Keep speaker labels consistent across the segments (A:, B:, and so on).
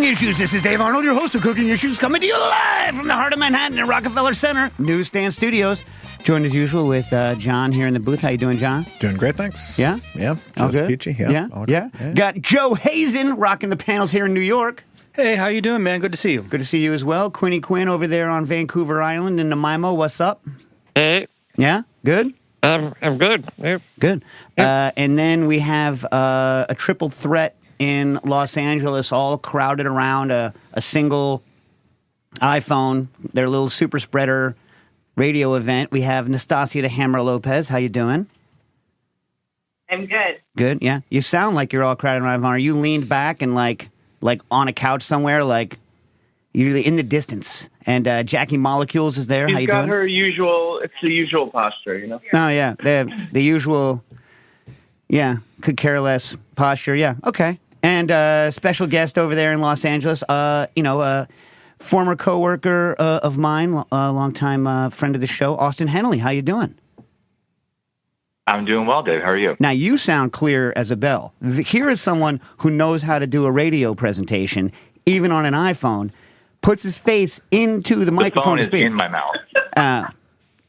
A: Cooking Issues. This is Dave Arnold, your host of Cooking Issues, coming to you live from the heart of Manhattan in Rockefeller Center, Newsstand Studios. Joined as usual with John here in the booth. How you doing, John?
B: Doing great, thanks.
A: Yeah?
B: Yeah.
A: All
B: Just
A: good?
B: peachy.
A: Yeah?
B: Yeah.
A: Got Joe Hazen rocking the panels here in New York.
C: Hey, how you doing, man? Good to see you.
A: Good to see you as well. Quinny Quinn over there on Vancouver Island in Nanaimo. What's up?
D: Hey,
A: Yeah? Good?
D: I'm good. Hey.
A: Good. And then we have a triple threat in Los Angeles, all crowded around a single iPhone, their little super spreader radio event. We have Nastasia the Hammer Lopez. How you doing?
E: I'm good.
A: Good, yeah. You sound like you're all crowded around. Are you leaned back and like on a couch somewhere, like you're in the distance? And Jackie Molecules is there. How
F: She's
A: you
F: got
A: doing?
F: her usual. It's the usual posture, you know.
A: Oh yeah, the usual. Yeah, could care less posture. Yeah, okay. And special guest over there in Los Angeles. Former coworker of mine, a longtime friend of the show, Austin Hennelly. How you doing?
G: I'm doing well, Dave. How are you?
A: Now, you sound clear as a bell. Here is someone who knows how to do a radio presentation, even on an iPhone, puts his face into the microphone to
G: The phone
A: speak.
G: is in my mouth.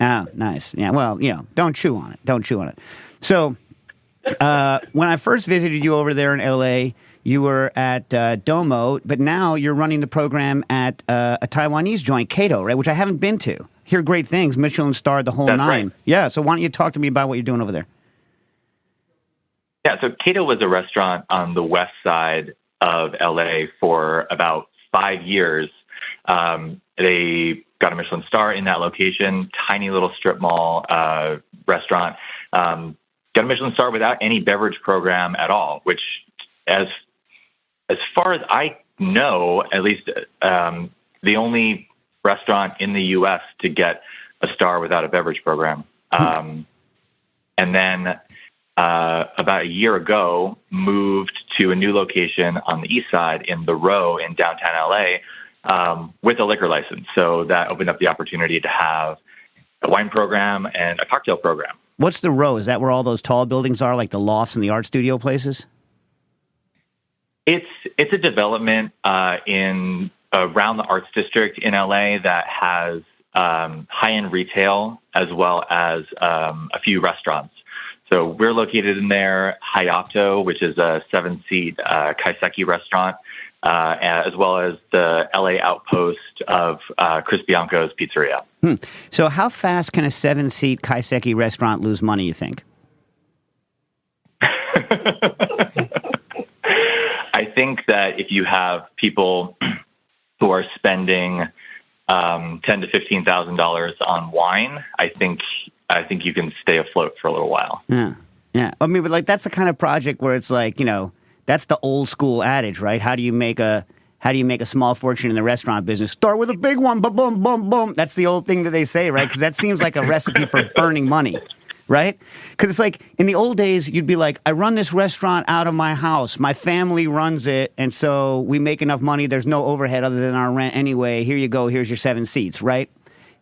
A: Oh, nice. Yeah, well, don't chew on it. Don't chew on it. So, when I first visited you over there in L.A., you were at Domo, but now you're running the program at a Taiwanese joint, Kato, right, which I haven't been to. Hear great things, Michelin starred, the whole
G: That's
A: nine.
G: right.
A: Yeah, so why don't you talk to me about what you're doing over there?
G: Yeah, so Kato was a restaurant on the west side of LA for about 5 years. They got a Michelin star in that location, tiny little strip mall restaurant. Got a Michelin star without any beverage program at all, which, as far as I know, at least the only restaurant in the U.S. to get a star without a beverage program. And then about a year ago, moved to a new location on the east side in the Row in downtown LA with a liquor license. So that opened up the opportunity to have a wine program and a cocktail program.
A: What's the Row? Is that where all those tall buildings are, like the lofts and the art studio places?
G: It's a development in around the Arts District in LA that has high-end retail as well as a few restaurants. So we're located in there. Hayapto, which is a 7-seat kaiseki restaurant, as well as the LA outpost of Chris Bianco's Pizzeria.
A: So how fast can a 7-seat kaiseki restaurant lose money, you think?
G: I think that if you have people who are spending $10,000 to $15,000 on wine, I think you can stay afloat for a little while.
A: Yeah. I mean, but that's the kind of project where it's like, that's the old school adage, right? How do you make a small fortune in the restaurant business? Start with a big one, boom, boom, boom, boom. That's the old thing that they say, right? Because that seems like a recipe for burning money. Right? Because it's like in the old days, you'd be like, I run this restaurant out of my house. My family runs it. And so we make enough money. There's no overhead other than our rent anyway. Here you go. Here's your 7 seats. Right?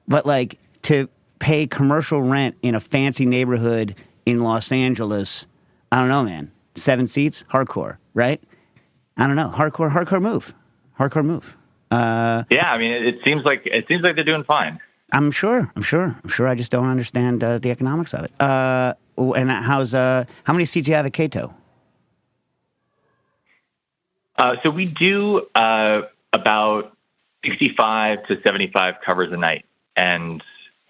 A: But like to pay commercial rent in a fancy neighborhood in Los Angeles, I don't know, man. 7 seats? Hardcore. Right? I don't know. Hardcore move.
G: Yeah. I mean, it seems like they're doing fine.
A: I'm sure. I just don't understand the economics of it. And how many seats do you have at Kato?
G: So we do about 65 to 75 covers a night, and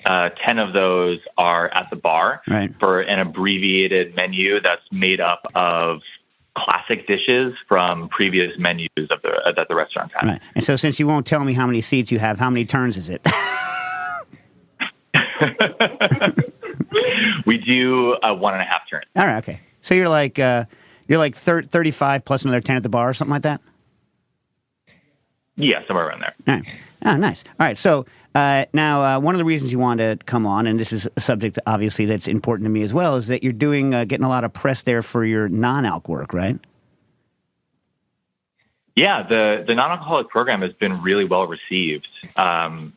G: 10 of those are at the bar for an abbreviated menu that's made up of classic dishes from previous menus that the restaurants have.
A: Right. And so since you won't tell me how many seats you have, how many turns is it?
G: We do 1.5 turns.
A: All right, okay. So you're like 35 plus another 10 at the bar or something like that?
G: Yeah, somewhere around there.
A: All right. Oh, nice. All right, so now one of the reasons you wanted to come on, and this is a subject obviously that's important to me as well, is that you're getting a lot of press there for your non-alc work, right?
G: Yeah, the non-alcoholic program has been really well received. And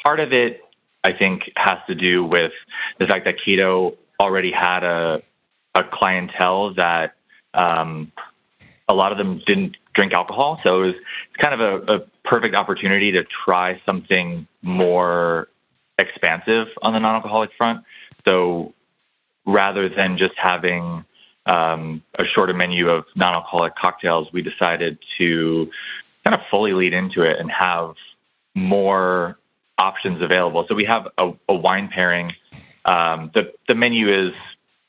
G: part of it, I think, has to do with the fact that Kato already had a clientele that a lot of them didn't drink alcohol. So it's kind of a perfect opportunity to try something more expansive on the non-alcoholic front. So rather than just having a shorter menu of non-alcoholic cocktails, we decided to kind of fully lead into it and have more options available. So we have a wine pairing. The menu is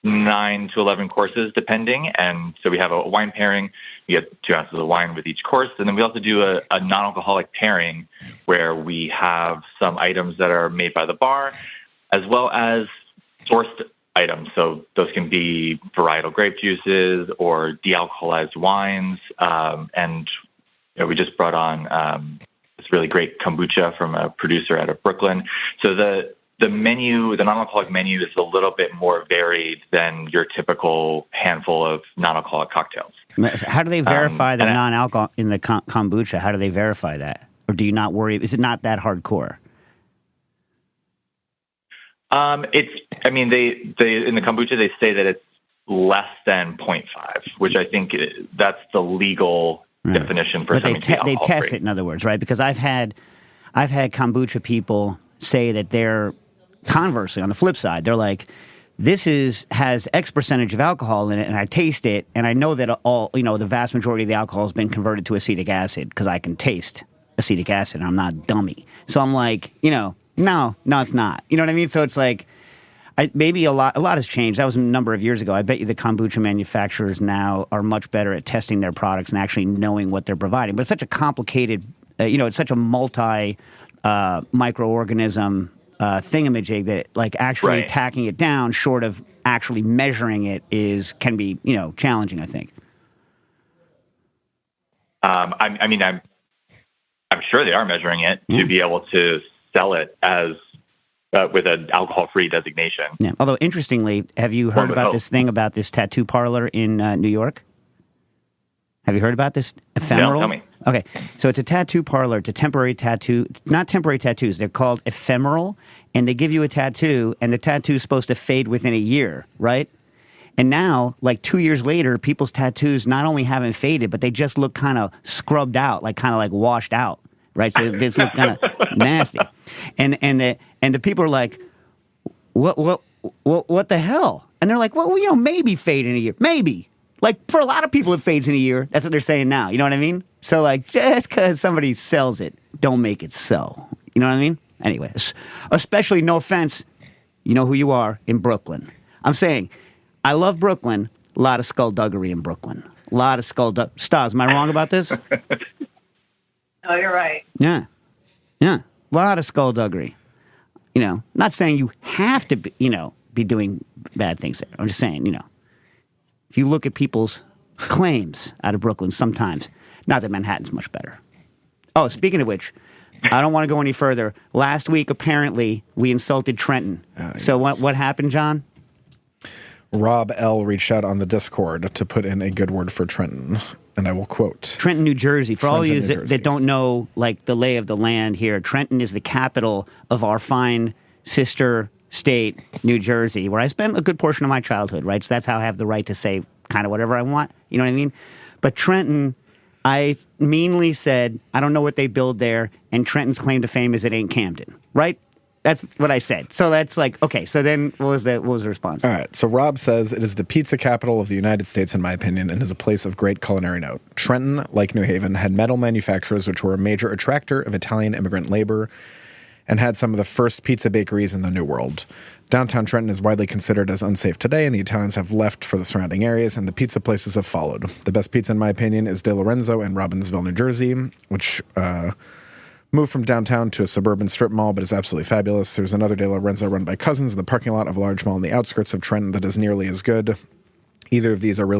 G: 9 to 11 courses depending. And so we have a wine pairing. We get 2 ounces of wine with each course. And then we also do a non-alcoholic pairing where we have some items that are made by the bar as well as sourced items. So those can be varietal grape juices or de-alcoholized wines. And we just brought on this really great kombucha from a producer out of Brooklyn. So the menu, the non-alcoholic menu, is a little bit more varied than your typical handful of non-alcoholic cocktails.
A: How do they verify the non-alcohol in the kombucha? How do they verify that? Or do you not worry? Is it not that hardcore?
G: They in the kombucha, they say that it's less than 0.5, which I think that's the legal definition for something to be alcohol-free.
A: They test it, in other words, right? Because I've had kombucha people say that they're conversely, on the flip side, they're like, this has X percentage of alcohol in it, and I taste it, and I know that the vast majority of the alcohol has been converted to acetic acid because I can taste acetic acid, and I'm not a dummy. So I'm like, no, it's not. You know what I mean? So it's like, maybe a lot has changed. That was a number of years ago. I bet you the kombucha manufacturers now are much better at testing their products and actually knowing what they're providing. But it's such a complicated, it's such a multi microorganism thingamajig that like actually tacking it down short of actually measuring it can be challenging, I think.
G: I'm sure they are measuring it to be able to sell it as with an alcohol-free designation.
A: Yeah. Although interestingly, have you heard about this thing about this tattoo parlor in New York? Have you heard about this ephemeral?
G: No, tell me.
A: Okay, so it's a tattoo parlor. It's a temporary tattoo. Not temporary tattoos. They're called ephemeral, and they give you a tattoo, and the tattoo is supposed to fade within a year, right? And now, like 2 years later, people's tattoos not only haven't faded, but they just look kind of scrubbed out, kind of washed out, right? So they just look kind of nasty. And the people are like, what the hell? And they're like, well, maybe fade in a year, maybe. Like, for a lot of people, it fades in a year. That's what they're saying now. You know what I mean? So, like, just because somebody sells it, don't make it so. You know what I mean? Anyways, especially, no offense, you know who you are in Brooklyn. I'm saying, I love Brooklyn. A lot of skullduggery in Brooklyn. A lot of skullduggery. Stas, am I wrong about this?
E: No, you're right.
A: Yeah. A lot of skullduggery. Not saying you have to be doing bad things there. I'm just saying, if you look at people's claims out of Brooklyn sometimes, not that Manhattan's much better. Oh, speaking of which, I don't want to go any further. Last week, apparently, we insulted Trenton. So what happened, John?
B: Rob L. reached out on the Discord to put in a good word for Trenton, and I will quote.
A: Trenton, New Jersey. For all of you that don't know the lay of the land here, Trenton is the capital of our fine sister state, New Jersey, where I spent a good portion of my childhood, right? So that's how I have the right to say kind of whatever I want. You know what I mean? But Trenton, I meanly said, I don't know what they build there, and Trenton's claim to fame is it ain't Camden, right? That's what I said. So that's like, okay, so then what was the response?
B: All right, so Rob says, it is the pizza capital of the United States, in my opinion, and is a place of great culinary note. Trenton, like New Haven, had metal manufacturers which were a major attractor of Italian immigrant labor and had some of the first pizza bakeries in the New World. Downtown Trenton is widely considered as unsafe today, and the Italians have left for the surrounding areas, and the pizza places have followed. The best pizza, in my opinion, is De Lorenzo in Robbinsville, New Jersey, which moved from downtown to a suburban strip mall, but is absolutely fabulous. There's another De Lorenzo run by cousins in the parking lot of a large mall on the outskirts of Trenton that is nearly as good. Either of these are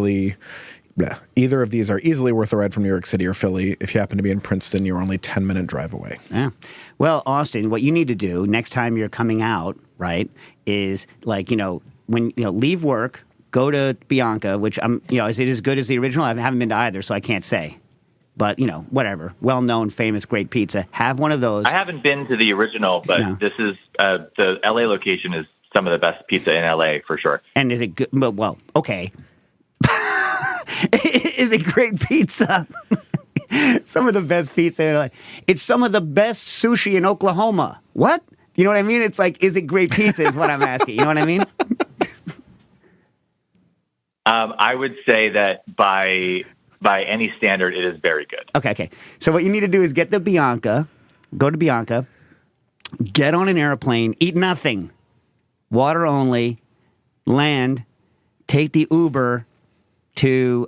B: easily worth a ride from New York City or Philly. If you happen to be in Princeton, you're only 10-minute drive away.
A: Yeah. Well, Austin, what you need to do next time you're coming out, right, is leave work, go to Bianca, which is it as good as the original? I haven't been to either, so I can't say. But, whatever. Well-known, famous, great pizza. Have one of those.
G: I haven't been to the original, but This is the LA location is some of the best pizza in LA for sure.
A: And is it good? Well, okay. Is it great pizza? Some of the best pizza. They're like, it's some of the best sushi in Oklahoma. What? You know what I mean? It's like, is it great pizza is what I'm asking. You know what I mean?
G: I would say that by any standard, it is very good.
A: Okay. So what you need to do is get the Bianca, go to Bianca, get on an airplane, eat nothing, water only, land, take the Uber to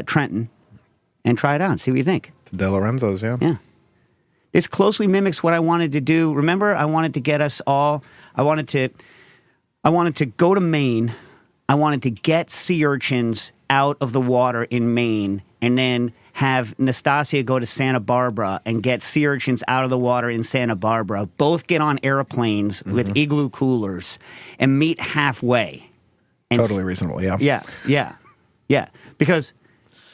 A: Trenton, and try it out and see what you think.
B: De Lorenzo's, yeah.
A: Yeah. This closely mimics what I wanted to do. Remember, I wanted to get us all, I wanted to go to Maine. I wanted to get sea urchins out of the water in Maine and then have Nastasia go to Santa Barbara and get sea urchins out of the water in Santa Barbara. Both get on airplanes with igloo coolers and meet halfway. And
B: Totally reasonable, yeah.
A: Yeah. Because,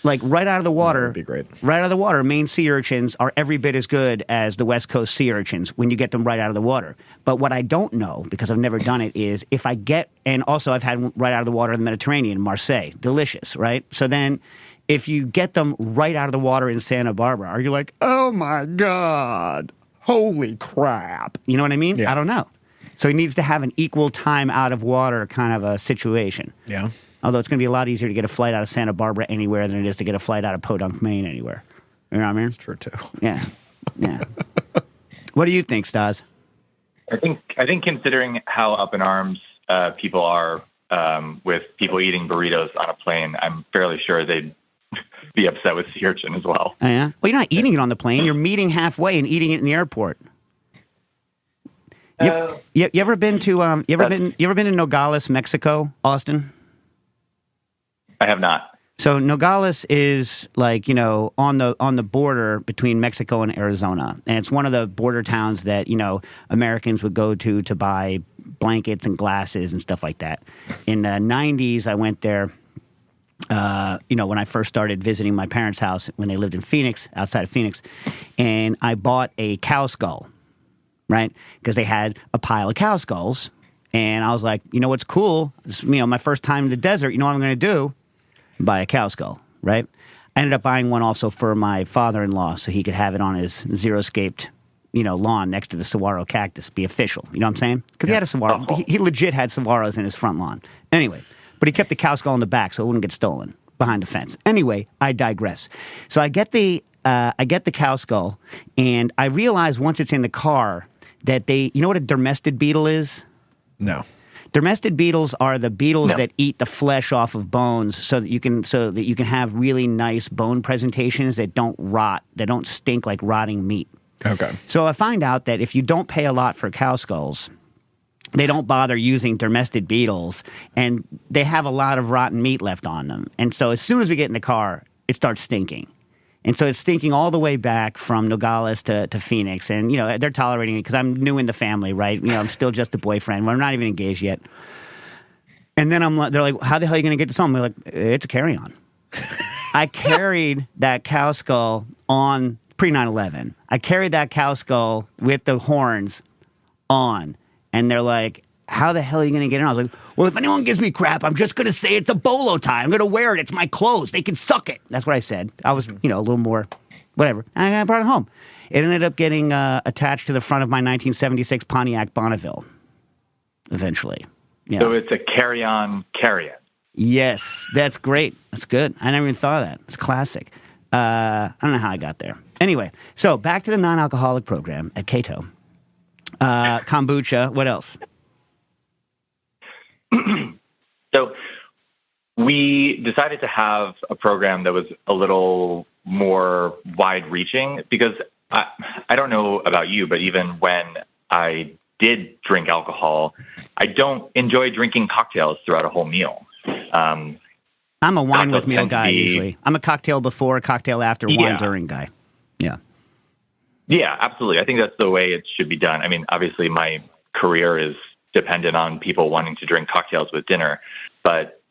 A: like, right out of the water,
B: That would be great.
A: Right out of the water, Maine sea urchins are every bit as good as the West Coast sea urchins when you get them right out of the water. But what I don't know, because I've never done it, is if I get, and also I've had right out of the water in the Mediterranean, Marseille, delicious, right? So then, if you get them right out of the water in Santa Barbara, are you like, oh my God, holy crap? You know what I mean?
B: Yeah.
A: I don't know. So he needs to have an equal time out of water kind of a situation.
B: Yeah.
A: Although it's going to be a lot easier to get a flight out of Santa Barbara anywhere than it is to get a flight out of Podunk, Maine anywhere. You know what I mean?
B: True, too.
A: Yeah. What do you think, Stas?
G: I think considering how up in arms people are with people eating burritos on a plane, I'm fairly sure they'd be upset with sea urchin as well.
A: Oh, yeah? Well, you're not eating it on the plane. You're meeting halfway and eating it in the airport. You ever been to you ever been to Nogales, Mexico, Austin?
G: I have not.
A: So Nogales is like, you know, on the border between Mexico and Arizona. And it's one of the border towns that, you know, Americans would go to buy blankets and glasses and stuff like that. In the 90s, I went there, you know, when I first started visiting my parents' house when they lived in Phoenix, outside of Phoenix. And I bought a cow skull, right? Because they had a pile of cow skulls. And I was like, you know what's cool? This, you know, my first time in the desert, you know what I'm going to do? Buy a cow skull, right? I ended up buying one also for my father-in-law so he could have it on his xeriscaped, you know, lawn next to the saguaro cactus, be official. You know what I'm saying? Because he had a saguaro. He legit had saguaros in his front lawn. Anyway, but he kept the cow skull in the back so it wouldn't get stolen behind the fence. Anyway, I digress. So I get the cow skull, and I realize once it's in the car that you know what a dermestid beetle is?
B: No.
A: Dermestid beetles are the beetles that eat the flesh off of bones so that you can have really nice bone presentations that don't rot, that don't stink like rotting meat.
B: Okay.
A: So I find out that if you don't pay a lot for cow skulls, they don't bother using dermestid beetles, and they have a lot of rotten meat left on them. And so as soon as we get in the car, it starts stinking. And so it's stinking all the way back from Nogales to Phoenix. And, you know, they're tolerating it because I'm new in the family, right? You know, I'm still just a boyfriend. We're not even engaged yet. And then they're like, how the hell are you going to get this home? I'm like, it's a carry-on. I carried that cow skull on pre-9/11. I carried that cow skull with the horns on. And they're like, how the hell are you going to get in? I was like, well, if anyone gives me crap, I'm just going to say it's a bolo tie. I'm going to wear it. It's my clothes. They can suck it. That's what I said. I was, you know, a little more, whatever. And I brought it home. It ended up getting attached to the front of my 1976 Pontiac Bonneville, eventually. Yeah.
G: So it's a carry-on carry-in.
A: Yes, that's great. That's good. I never even thought of that. It's classic. I don't know how I got there. Anyway, so back to the non-alcoholic program at Cato. Kombucha. What else?
G: So we decided to have a program that was a little more wide-reaching because I don't know about you, but even when I did drink alcohol, I don't enjoy drinking cocktails throughout a whole meal.
A: I'm a wine with meal guy usually. I'm a cocktail before, cocktail after, wine during guy. Yeah.
G: Yeah, absolutely. I think that's the way it should be done. I mean, obviously my career is dependent on people wanting to drink cocktails with dinner, but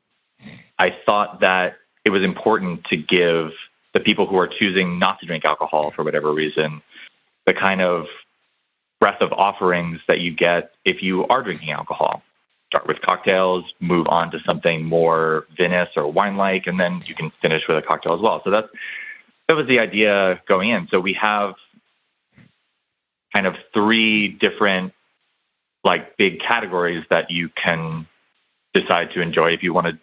G: I thought that it was important to give the people who are choosing not to drink alcohol for whatever reason the kind of breadth of offerings that you get if you are drinking alcohol. Start with cocktails, move on to something more vinous or wine-like, and then you can finish with a cocktail as well. So that's that was the idea going in. So we have kind of three different like big categories that you can decide to enjoy if you want to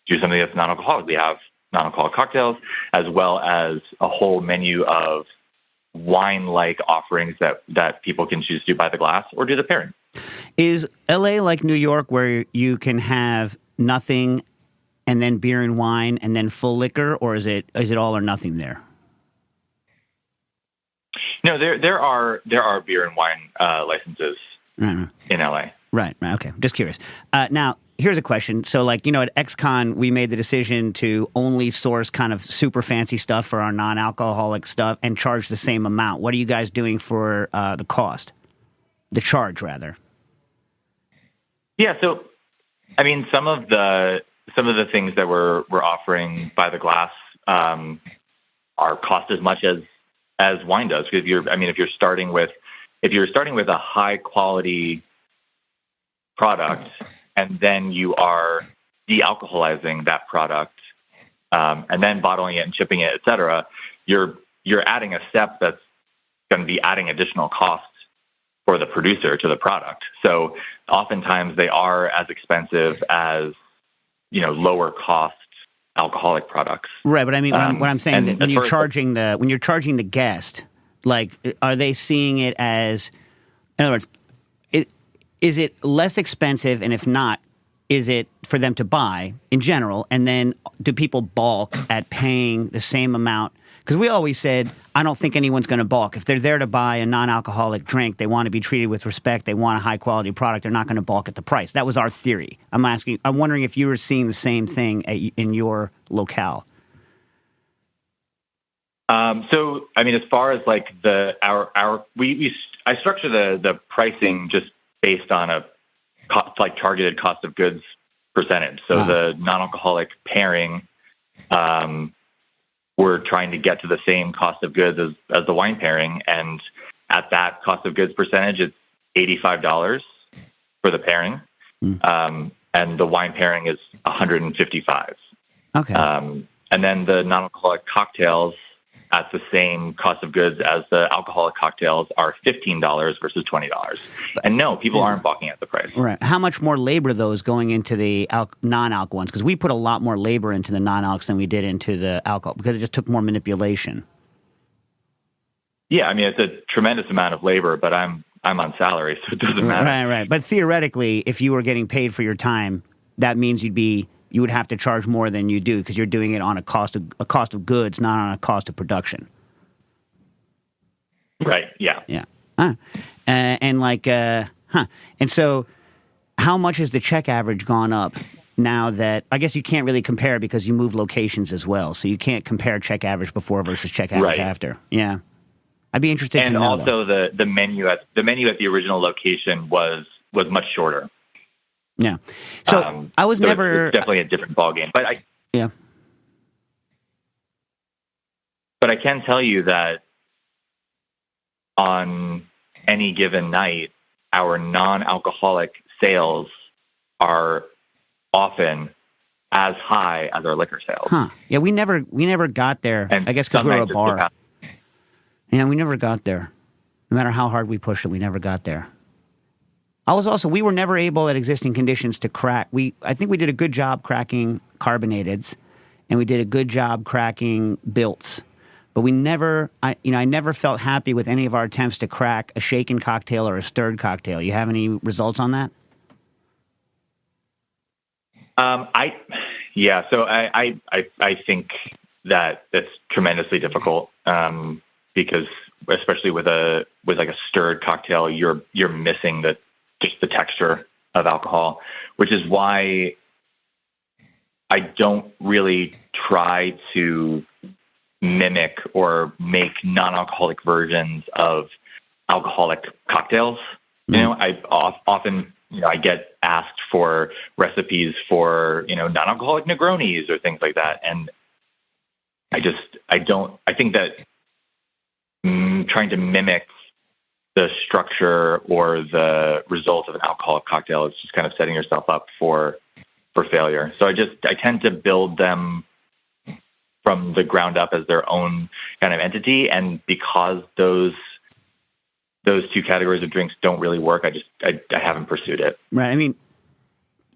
G: do something that's non-alcoholic. We have non-alcoholic cocktails, as well as a whole menu of wine-like offerings that people can choose to do by the glass or do the pairing.
A: Is LA like New York, where you can have nothing and then beer and wine and then full liquor, or is it all or nothing there?
G: No, there are beer and wine licenses in LA.
A: Right. Okay. Just curious. Now, here's a question. So, like, at XCon, we made the decision to only source kind of super fancy stuff for our non-alcoholic stuff and charge the same amount. What are you guys doing for the cost? The charge, rather.
G: Yeah. So, I mean, some of the things that we're offering by the glass are cost as much as wine does. If you're starting with a high quality product and then you are de-alcoholizing that product and then bottling it and shipping it, et cetera, you're adding a step that's going to be adding additional costs for the producer to the product. So oftentimes they are as expensive as, lower cost alcoholic products.
A: Right, but I mean, what I'm saying, that when you're charging the guest, like, are they seeing it as, in other words, is it less expensive, and if not, is it for them to buy in general? And then do people balk at paying the same amount? Because we always said, I don't think anyone's going to balk. If they're there to buy a non-alcoholic drink, they want to be treated with respect, they want a high-quality product, they're not going to balk at the price. That was our theory. I'm wondering if you were seeing the same thing in your locale.
G: So, I mean, as far as like I structure the pricing just based on a targeted cost of goods percentage. So the non-alcoholic pairing, we're trying to get to the same cost of goods as the wine pairing. And at that cost of goods percentage, it's $85 for the pairing. And the wine pairing is $155. Okay. And then the non-alcoholic cocktails at the same cost of goods as the alcoholic cocktails are $15 versus $20. And no, people aren't balking at the price.
A: Right. How much more labor, though, is going into the non-alc ones? Because we put a lot more labor into the non-alcs than we did into the alcohol, because it just took more manipulation.
G: Yeah, I mean, it's a tremendous amount of labor, but I'm on salary, so it doesn't matter.
A: Right. But theoretically, if you were getting paid for your time, that means you would have to charge more than you do, because you're doing it on a cost of goods, not on a cost of production.
G: Right. Yeah.
A: Yeah. And so, how much has the check average gone up now that, I guess you can't really compare because you move locations as well, so you can't compare check average before versus check average after. Yeah. I'd be interested to know.
G: And also the menu at the original location was much shorter.
A: Yeah. So I was never...
G: It's definitely a different ballgame. But I can tell you that on any given night, our non-alcoholic sales are often as high as our liquor sales.
A: Huh. Yeah, we never got there,
G: and
A: I guess because we were a bar. Yeah, we never got there. No matter how hard we pushed it, we never got there. We were never able at existing conditions to crack. I think we did a good job cracking carbonateds, and we did a good job cracking bilts. But I never felt happy with any of our attempts to crack a shaken cocktail or a stirred cocktail. You have any results on that?
G: So I think that that's tremendously difficult because especially with like a stirred cocktail, you're missing just the texture of alcohol, which is why I don't really try to mimic or make non-alcoholic versions of alcoholic cocktails. I often I get asked for recipes for non-alcoholic Negronis or things like that, and I think that trying to mimic the structure or the result of an alcoholic cocktail is just kind of setting yourself up for failure. So I tend to build them from the ground up as their own kind of entity. And because those two categories of drinks don't really work, I haven't pursued it.
A: Right. I mean,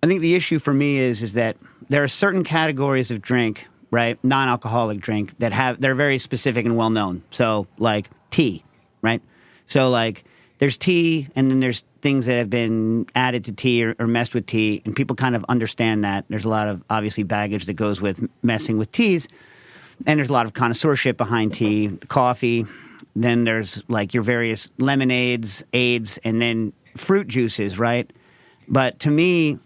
A: I think the issue for me is that there are certain categories of drink, right, non-alcoholic drink, they're very specific and well known. So like tea, right? So like there's tea, and then there's things that have been added to tea or messed with tea, and people kind of understand that. There's a lot of obviously baggage that goes with messing with teas, and there's a lot of connoisseurship behind tea, coffee. Then there's like your various lemonades, aids, and then fruit juices, right? But to me,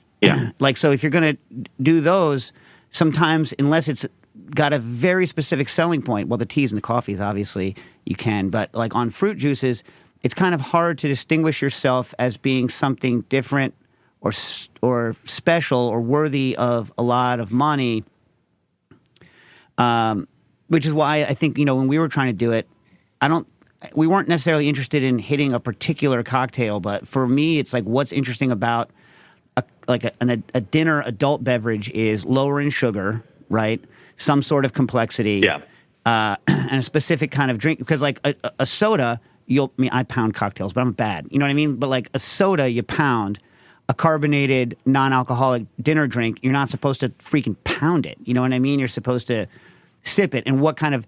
A: like, so if you're going to do those, sometimes, unless it's got a very specific selling point, well, the teas and the coffees, obviously, you can. But like on fruit juices, it's kind of hard to distinguish yourself as being something different or special or worthy of a lot of money, which is why I think, when we were trying to do it, we weren't necessarily interested in hitting a particular cocktail, but for me, it's like what's interesting about a dinner adult beverage is lower in sugar, right? Some sort of complexity, and a specific kind of drink. Because like a soda, I pound cocktails, but I'm bad. You know what I mean? But like a soda, you pound. A carbonated, non-alcoholic dinner drink, you're not supposed to freaking pound it. You know what I mean? You're supposed to sip it. And what kind of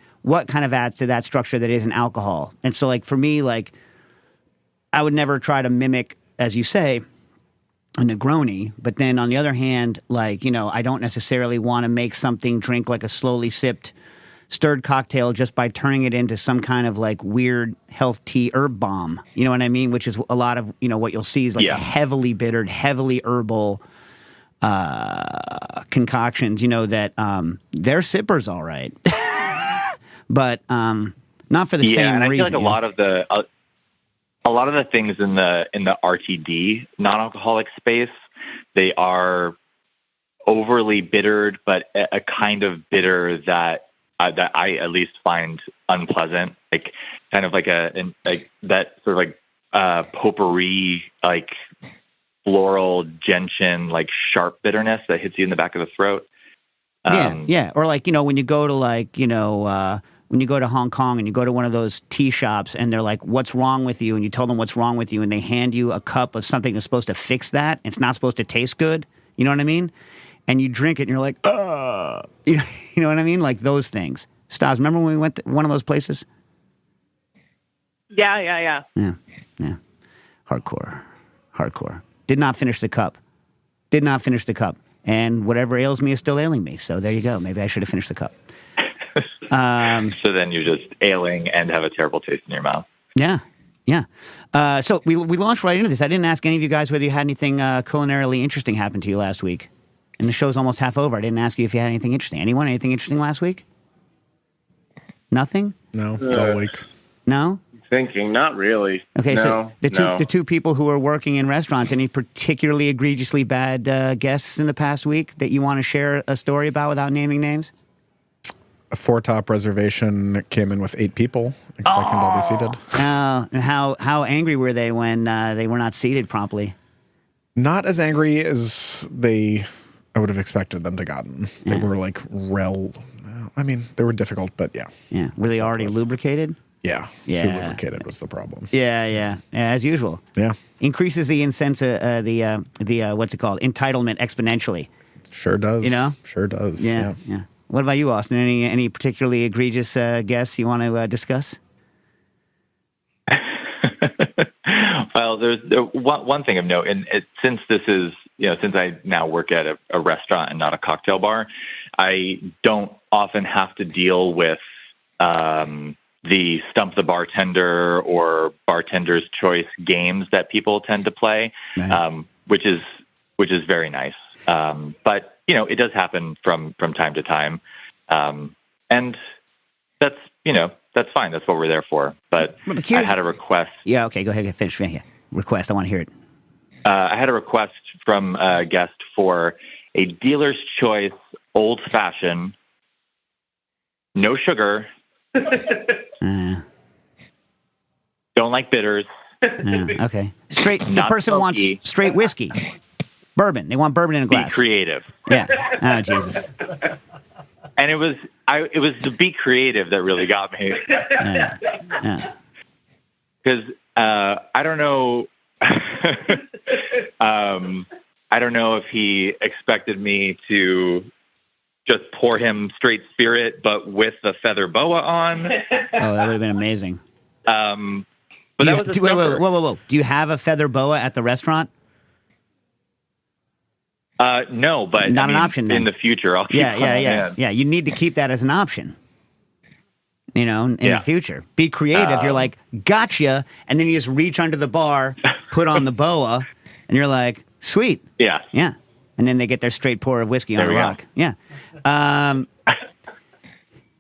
A: adds to that structure that isn't alcohol? And so like for me, like I would never try to mimic, as you say, a Negroni, but then on the other hand, like, I don't necessarily want to make something drink like a slowly sipped stirred cocktail just by turning it into some kind of like weird health tea herb bomb. You know what I mean? Which is a lot of, what you'll see is like heavily bittered, heavily herbal concoctions, that they're sippers all right. But not for the same
G: and I
A: reason.
G: feel like a lot of the things in the RTD non-alcoholic space, they are overly bittered, but a kind of bitter that I at least find unpleasant. Like kind of like that sort of like potpourri, like floral gentian, like sharp bitterness that hits you in the back of the throat.
A: Yeah. Or like when you go to when you go to Hong Kong and you go to one of those tea shops and they're like, what's wrong with you? And you tell them what's wrong with you and they hand you a cup of something that's supposed to fix that. It's not supposed to taste good. You know what I mean? And you drink it and you're like, you know what I mean? Like those things. Stas, remember when we went to one of those places?
E: Yeah.
A: Yeah. Hardcore. Did not finish the cup. And whatever ails me is still ailing me. So there you go. Maybe I should have finished the cup.
G: So then you're just ailing and have a terrible taste in your mouth.
A: Yeah. So we launched right into this. I didn't ask any of you guys whether you had anything culinarily interesting happen to you last week. And the show's almost half over. I didn't ask you if you had anything interesting. Anyone? Anything interesting last week? Nothing?
B: No, all week.
A: No?
F: Thinking, not really.
A: Okay,
F: no,
A: so the two people who are working in restaurants, any particularly egregiously bad guests in the past week that you want to share a story about without naming names?
B: A four-top reservation came in with 8 people, expecting to all be seated.
A: And how angry were they when they were not seated promptly?
B: Not as angry as I would have expected them to gotten. They were like they were difficult, but yeah.
A: Yeah. Were they already lubricated?
B: Yeah. Too lubricated was the problem.
A: Yeah. As usual.
B: Yeah.
A: Increases the what's it called? Entitlement exponentially.
B: Sure does. Sure does.
A: Yeah. What about you, Austin? Any particularly egregious guests you want to discuss?
G: Well, there's one thing of note, and since this is, since I now work at a restaurant and not a cocktail bar, I don't often have to deal with the stump the bartender or bartender's choice games that people tend to play, right. which is very nice. But it does happen from time to time, and that's fine. That's what we're there for. But I had a request.
A: Yeah, okay, go ahead. Finish. Yeah. Request. I want to hear it.
G: I had a request from a guest for a dealer's choice old fashioned, no sugar. Don't like bitters.
A: Okay. Straight. The person wants straight whiskey, bourbon. They want bourbon in a glass.
G: Be creative.
A: Yeah. Oh, Jesus.
G: And it was the be creative that really got me.
A: Yeah.
G: Because I don't know. I don't know if he expected me to just pour him straight spirit, but with the feather boa on.
A: Oh, that would have been amazing.
G: But that was a
A: whoa. Do you have a feather boa at the restaurant?
G: No, but
A: not an option then.
G: In the future. I'll keep
A: Yeah. You need to keep that as an option. In the future. Be creative. You're like, gotcha. And then you just reach under the bar, put on the boa, and you're like, sweet.
G: Yeah.
A: Yeah. And then they get their straight pour of whiskey on a rock. Go. Yeah. I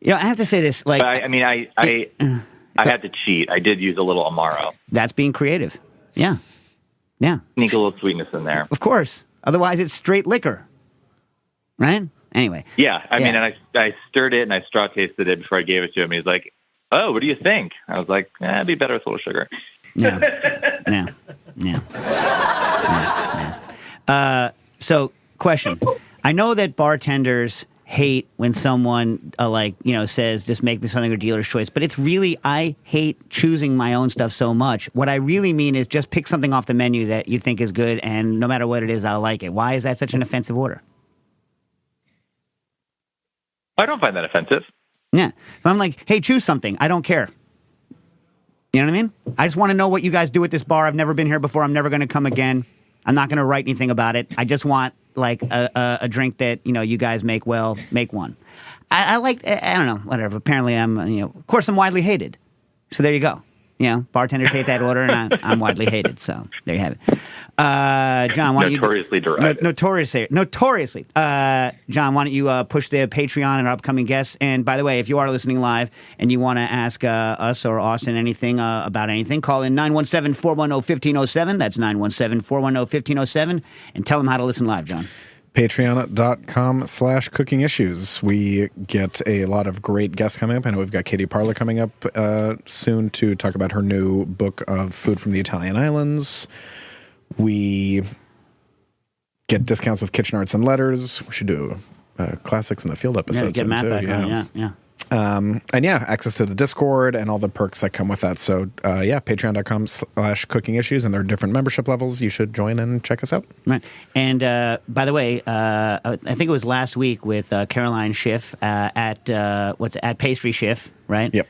A: have to say this. Like,
G: but I had to cheat. I did use a little Amaro.
A: That's being creative. Yeah. Yeah.
G: Sneak a little sweetness in there.
A: Of course. Otherwise, it's straight liquor. Right? Anyway.
G: Yeah. I mean, and I stirred it and I straw tasted it before I gave it to him. He's like, oh, what do you think? I was like, it'd be better with a little sugar.
A: Yeah. So, question. I know that bartenders hate when someone says, just make me something or dealer's choice, but it's really, I hate choosing my own stuff so much. What I really mean is just pick something off the menu that you think is good, and no matter what it is, I'll like it. Why is that such an offensive order?
G: I don't find that offensive.
A: Yeah. If I'm like, hey, choose something, I don't care. You know what I mean? I just want to know what you guys do at this bar. I've never been here before. I'm never going to come again. I'm not going to write anything about it. I just want like a drink that, you guys make well, make one. I don't know, whatever. Apparently I'm, of course I'm widely hated. So there you go. Bartenders hate that order, and I'm widely hated. So there you have it. John, why don't
G: notoriously derided.
A: Notoriously. John, why don't you push the Patreon and our upcoming guests? And by the way, if you are listening live and you want to ask us or Austin anything about anything, call in 917-410-1507. That's 917-410-1507, and tell them how to listen live, John.
B: Patreon.com/cooking issues. We get a lot of great guests coming up. I know we've got Katie Parler coming up soon to talk about her new book of food from the Italian islands. We get discounts with Kitchen Arts and Letters. We should do classics in the field episode.
A: Get Matt back on, yeah.
B: And access to the Discord and all the perks that come with that. So patreon.com/cooking issues, and there are different membership levels. You should join and check us out.
A: Right. And by the way, I think it was last week with Caroline Schiff at Pastry Schiff, right?
B: Yep.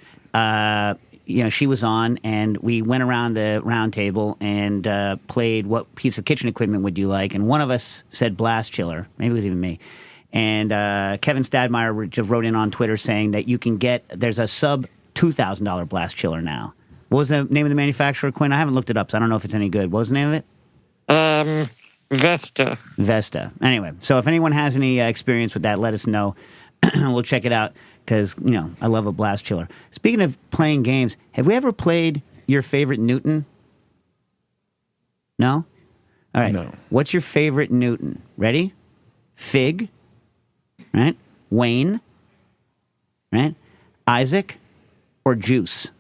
A: She was on, and we went around the round table and played what piece of kitchen equipment would you like, and one of us said blast chiller. Maybe it was even me. And Kevin Stadmeyer just wrote in on Twitter saying that there's a sub $2,000 blast chiller now. What was the name of the manufacturer, Quinn? I haven't looked it up, so I don't know if it's any good. What was the name of it? Vesta. Anyway, so if anyone has any experience with that, let us know. We'll check it out because, I love a blast chiller. Speaking of playing games, have we ever played your favorite Newton? No? All right.
B: No.
A: What's your favorite Newton? Ready? Fig. Right? Wayne, right? Isaac, or Juice?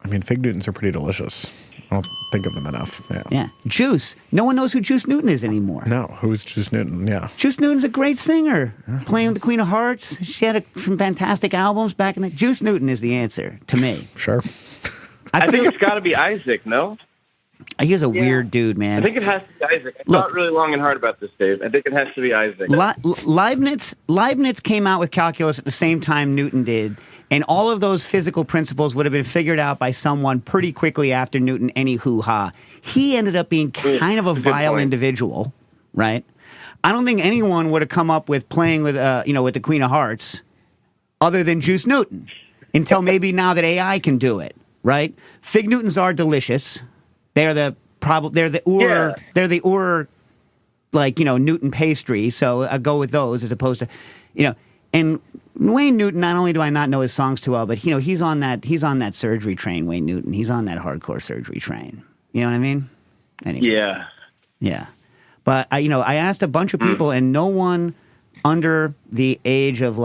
B: I mean, fig Newtons are pretty delicious. I don't think of them enough.
A: Yeah. Juice. No one knows who Juice Newton is anymore.
B: No, who's Juice Newton? Yeah.
A: Juice Newton's a great singer. Playing with the Queen of Hearts. She had some fantastic albums back in the... Juice Newton is the answer to me.
B: Sure.
F: I think it's got to be Isaac, no?
A: He's a weird dude, man.
F: I think it has to be Isaac. I thought really long and hard about this, Dave. I think it has to be Isaac.
A: Leibniz came out with calculus at the same time Newton did, and all of those physical principles would have been figured out by someone pretty quickly after Newton. Any hoo-ha. He ended up being kind of a vile individual, right? I don't think anyone would have come up with playing with, with the Queen of Hearts other than Juice Newton until maybe now that AI can do it, right? Fig Newtons are delicious. They're the Newton pastry. So I go with those as opposed to, and Wayne Newton. Not only do I not know his songs too well, but he's on that surgery train. Wayne Newton. He's on that hardcore surgery train. You know what I mean? Anyway. Yeah. But I asked a bunch of people, and no one under the age of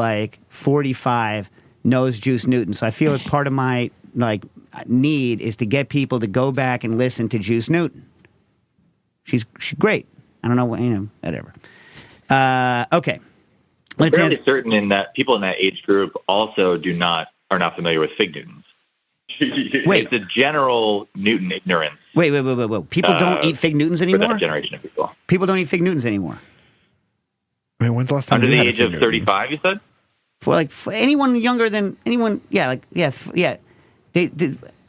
A: 45 knows Juice Newton. So I feel it's part of my need is to get people to go back and listen to Juice Newton. She's great. I don't know what, whatever. Okay.
G: I'm fairly certain in that people in that age group also are not familiar with fig Newtons.
A: Wait.
G: It's a general Newton ignorance.
A: Wait. People don't eat fig Newtons anymore?
G: For that generation of people.
A: People don't eat fig Newtons anymore.
B: I mean, when's the last time
G: Under
B: you
G: the
B: had a
G: age
B: fig
G: of
B: Newton?
G: 35, you said?
A: For anyone younger than anyone, yeah. I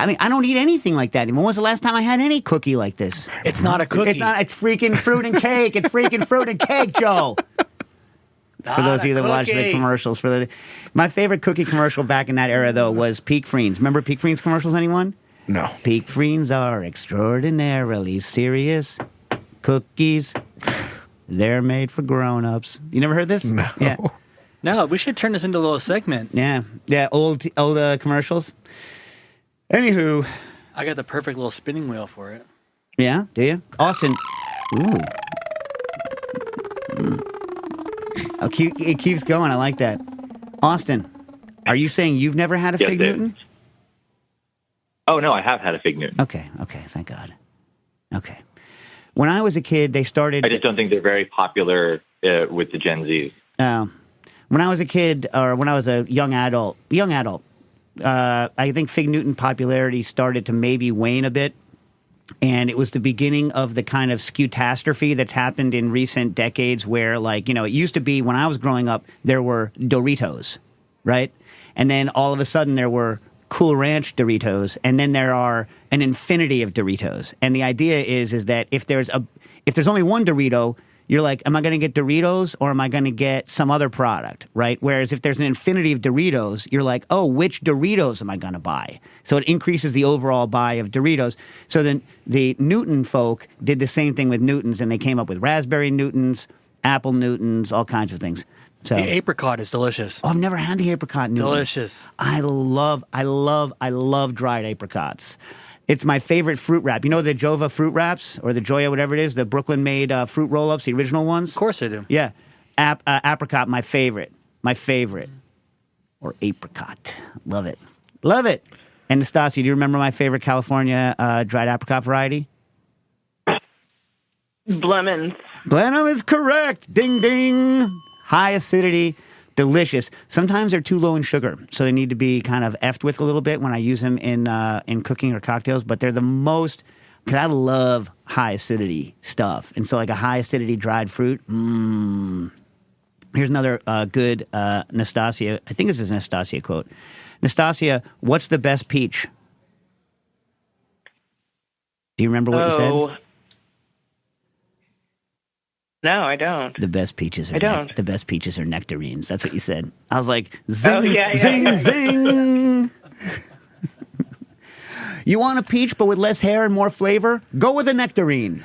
A: mean, I don't eat anything like that anymore. When was the last time I had any cookie like this?
C: It's not a cookie.
A: It's not. It's freaking fruit and cake. It's freaking fruit and cake, Joe. For those of you that watch the commercials, my favorite cookie commercial back in that era, though, was Peak Freens. Remember Peak Freens commercials, anyone?
B: No.
A: Peak Freens are extraordinarily serious cookies. They're made for grown-ups. You never heard this?
B: No.
A: Yeah.
C: No, we should turn this into a little segment.
A: Yeah. Old commercials. Anywho.
C: I got the perfect little spinning wheel for it.
A: Yeah? Do you? Austin. Ooh. It keeps going. I like that. Austin, are you saying you've never had a
G: Yes,
A: fig
G: Dave.
A: Newton?
G: Oh, no, I have had a fig Newton.
A: Okay, thank God. Okay. When I was a kid, they started...
G: I just don't think they're very popular with the Gen Zs.
A: When I was a kid, or when I was a young adult, I think fig Newton popularity started to maybe wane a bit. And it was the beginning of the kind of skewtastrophe that's happened in recent decades where, like, it used to be when I was growing up, there were Doritos, right? And then all of a sudden there were Cool Ranch Doritos, and then there are an infinity of Doritos. And the idea is that if there's only one Dorito, you're like, am I going to get Doritos or am I going to get some other product, right? Whereas if there's an infinity of Doritos, you're like, oh, which Doritos am I going to buy? So it increases the overall buy of Doritos. So then the Newton folk did the same thing with Newtons, and they came up with raspberry Newtons, apple Newtons, all kinds of things. So,
C: The apricot is delicious.
A: oh, I've never had the apricot Newton.
C: Delicious.
A: I love dried apricots. It's my favorite fruit wrap. You know the Jova fruit wraps or the Joya, whatever it is, the Brooklyn-made fruit roll-ups, the original ones?
C: Of course I do.
A: Yeah. Apricot, my favorite. Or apricot. Love it. And Nastasia, do you remember my favorite California dried apricot variety?
E: Blemons.
A: Blenheim is correct. Ding, ding. High acidity. Delicious. Sometimes they're too low in sugar, so they need to be kind of effed with a little bit when I use them in cooking or cocktails. But they're the most, because I love high acidity stuff, and so like a high acidity dried fruit. Here's another good Nastasia. I think this is a Nastasia quote. Nastasia, what's the best peach? Do you remember what you said?
E: No, I don't.
A: The best peaches are
E: I don't.
A: The best peaches are nectarines. That's what you said. I was like, zing,
E: Oh, yeah.
A: zing. You want a peach but with less hair and more flavor? Go with a nectarine.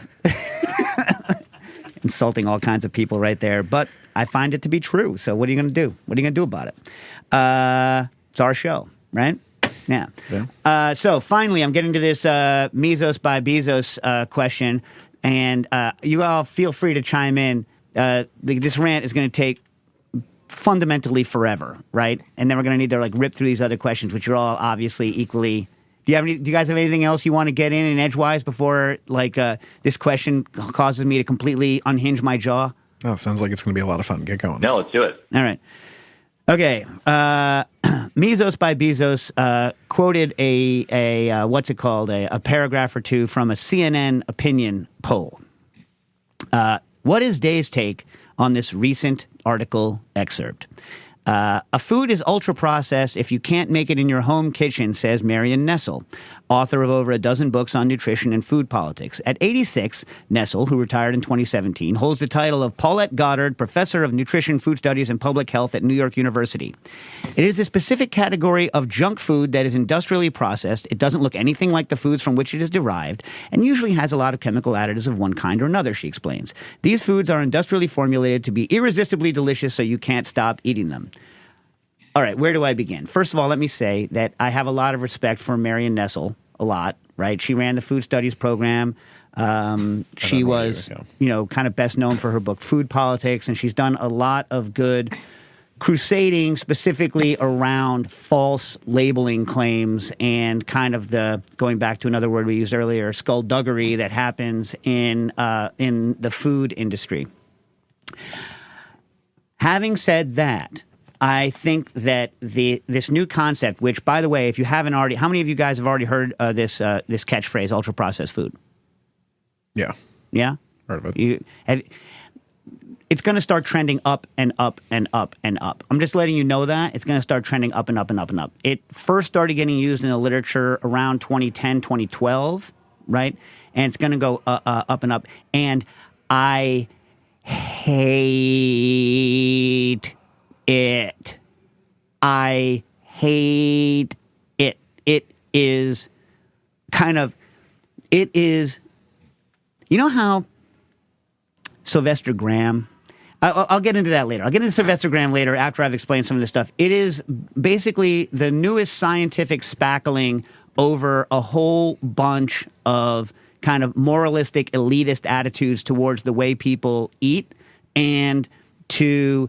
A: Insulting all kinds of people right there, but I find it to be true. So what are you going to do? What are you going to do about it? It's our show, right? Yeah. So finally, I'm getting to this Mesos by Bezos question. And you all feel free to chime in. This rant is going to take fundamentally forever, right? And then we're going to need to rip through these other questions, which are all obviously equally. Do you guys have anything else you want to get in edgewise before this question causes me to completely unhinge my jaw?
B: Oh, sounds like it's going to be a lot of fun. Get going.
G: No, let's do it.
A: All right. Okay. Mesos by Bezos quoted a paragraph or two from a CNN opinion poll. What is Dave's take on this recent article excerpt? A food is ultra-processed if you can't make it in your home kitchen, says Marion Nestle, author of over a dozen books on nutrition and food politics. At 86, Nestle, who retired in 2017, holds the title of Paulette Goddard Professor of Nutrition, Food Studies, and Public Health at New York University. It is a specific category of junk food that is industrially processed. It doesn't look anything like the foods from which it is derived, and usually has a lot of chemical additives of one kind or another, she explains. These foods are industrially formulated to be irresistibly delicious, so you can't stop eating them. All right, where do I begin? First of all, let me say that I have a lot of respect for Marion Nestle, a lot, right? She ran the food studies program. She was, kind of best known for her book Food Politics, and she's done a lot of good crusading specifically around false labeling claims and kind of the, going back to another word we used earlier, skullduggery that happens in the food industry. Having said that, I think that this new concept, which, by the way, if you haven't already, how many of you guys have already heard this catchphrase, ultra processed food?
B: Yeah.
A: Yeah?
B: Heard of it.
A: It's going to start trending up and up and up and up. I'm just letting you know that. It's going to start trending up and up and up and up. It first started getting used in the literature around 2010, 2012, right? And it's going to go up and up. And I hate it. I hate it. It is, you know how Sylvester Graham, I'll get into that later. I'll get into Sylvester Graham later after I've explained some of this stuff. It is basically the newest scientific spackling over a whole bunch of kind of moralistic, elitist attitudes towards the way people eat and to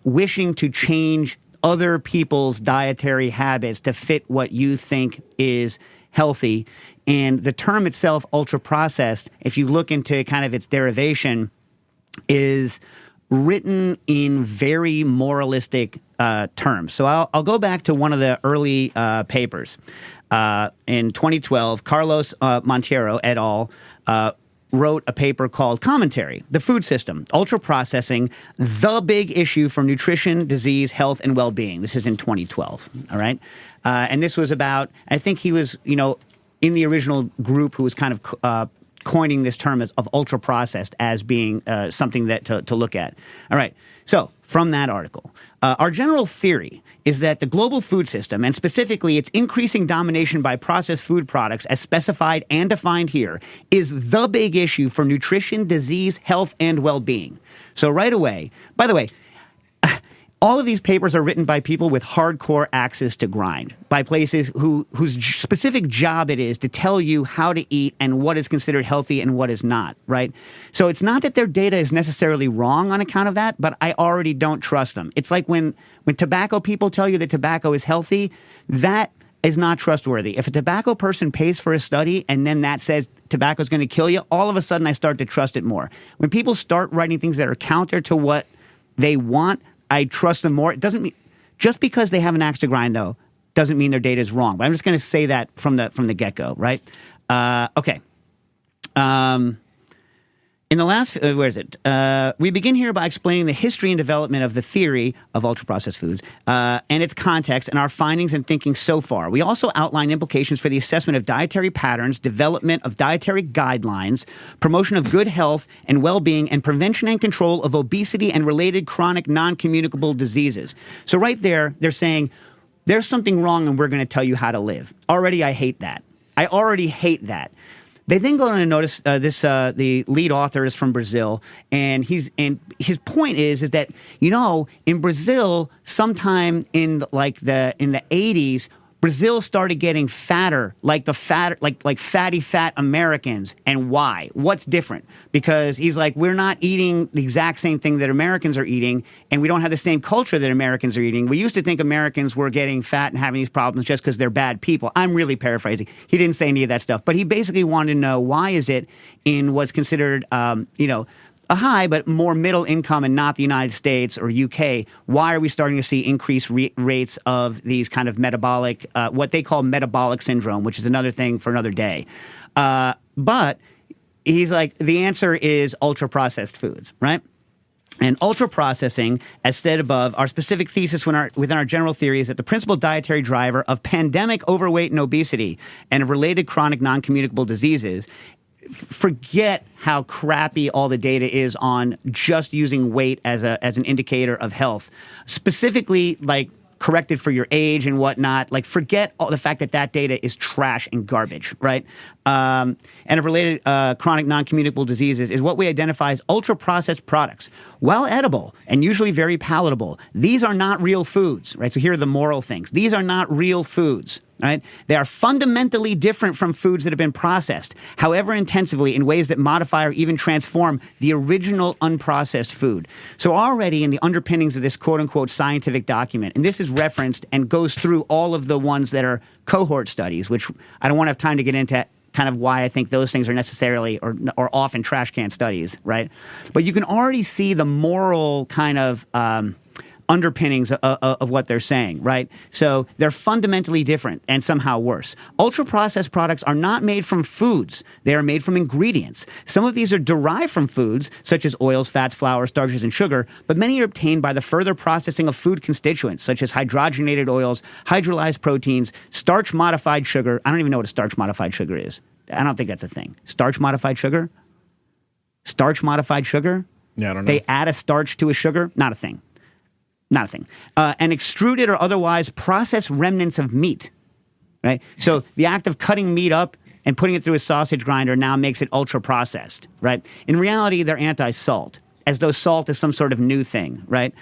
A: wishing to change other people's dietary habits to fit what you think is healthy. And the term itself, ultra-processed, if you look into kind of its derivation, is written in very moralistic terms. So I'll go back to one of the early papers. In 2012, Carlos Monteiro et al. Wrote a paper called Commentary, The Food System, Ultra-Processing, the Big Issue for Nutrition, Disease, Health, and Well-Being. This is in 2012, all right? And this was about, I think he was, in the original group who was kind of coining this term of ultra-processed as being something that to look at. All right, so from that article, our general theory is that the global food system, and specifically its increasing domination by processed food products as specified and defined here, is the big issue for nutrition, disease, health, and well-being. So right away, by the way, all of these papers are written by people with hardcore axes to grind, by places whose specific job it is to tell you how to eat and what is considered healthy and what is not, right? So it's not that their data is necessarily wrong on account of that, but I already don't trust them. It's like when tobacco people tell you that tobacco is healthy, that is not trustworthy. If a tobacco person pays for a study and then that says tobacco is going to kill you, all of a sudden I start to trust it more. When people start writing things that are counter to what they want, I trust them more. It doesn't mean, just because they have an axe to grind, though, doesn't mean their data is wrong. But I'm just going to say that from the get-go, right? Okay. In the last, where is it? We begin here by explaining the history and development of the theory of ultra-processed foods and its context and our findings and thinking so far. We also outline implications for the assessment of dietary patterns, development of dietary guidelines, promotion of good health and well-being, and prevention and control of obesity and related chronic non-communicable diseases. So right there, they're saying, there's something wrong and we're going to tell you how to live. Already, I hate that. I already hate that. They then go on to notice the lead author is from Brazil, and his point is that in Brazil sometime in the 80s, Brazil started getting fatter, like fatty fat Americans. And why? What's different? Because he's like, we're not eating the exact same thing that Americans are eating, and we don't have the same culture that Americans are eating. We used to think Americans were getting fat and having these problems just because they're bad people. I'm really paraphrasing. He didn't say any of that stuff, but he basically wanted to know, why is it in what's considered, a high but more middle income and not the United States or UK, why are we starting to see increased rates of these kind of metabolic, what they call metabolic syndrome, which is another thing for another day. But he's like, the answer is ultra-processed foods, right? And ultra-processing, as stated above, our specific thesis within our general theory is that the principal dietary driver of pandemic overweight and obesity and of related chronic non-communicable diseases. Forget how crappy all the data is on just using weight as an indicator of health. Specifically, like corrected for your age and whatnot. Like, forget all the fact that data is trash and garbage, right? And of related chronic non-communicable diseases is what we identify as ultra-processed products. While edible and usually very palatable, these are not real foods, right? So here are the moral things. These are not real foods. Right? They are fundamentally different from foods that have been processed, however intensively, in ways that modify or even transform the original unprocessed food. So already in the underpinnings of this quote-unquote scientific document, and this is referenced and goes through all of the ones that are cohort studies, which I don't want to have time to get into kind of why I think those things are necessarily or often trash can studies, right? But you can already see the moral kind of underpinnings of what they're saying, right? So they're fundamentally different and somehow worse. Ultra-processed products are not made from foods. They are made from ingredients. Some of these are derived from foods, such as oils, fats, flours, starches, and sugar, but many are obtained by the further processing of food constituents, such as hydrogenated oils, hydrolyzed proteins, starch-modified sugar. I don't even know what a starch-modified sugar is. I don't think that's a thing. Starch-modified sugar? Starch-modified sugar?
B: Yeah, I don't know.
A: They add a starch to a sugar? Not a thing. Not a thing. And extruded or otherwise processed remnants of meat, right? So the act of cutting meat up and putting it through a sausage grinder now makes it ultra-processed, right? In reality, they're anti-salt, as though salt is some sort of new thing, right?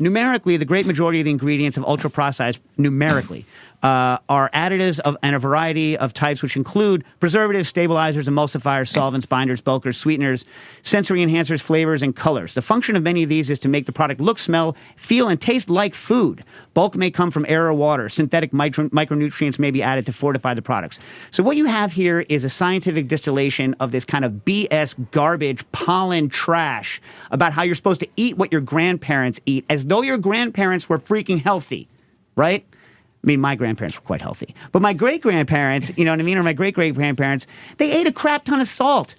A: Numerically, the great majority of the ingredients of ultra-processed, numerically, are additives and a variety of types, which include preservatives, stabilizers, emulsifiers, solvents, binders, bulkers, sweeteners, sensory enhancers, flavors, and colors. The function of many of these is to make the product look, smell, feel, and taste like food. Bulk may come from air or water. Synthetic micronutrients may be added to fortify the products. So what you have here is a scientific distillation of this kind of BS garbage, pollen trash about how you're supposed to eat what your grandparents eat, as though your grandparents were freaking healthy, right? I mean, my grandparents were quite healthy. But my great-grandparents, you know what I mean, or my great-great-grandparents, they ate a crap ton of salt.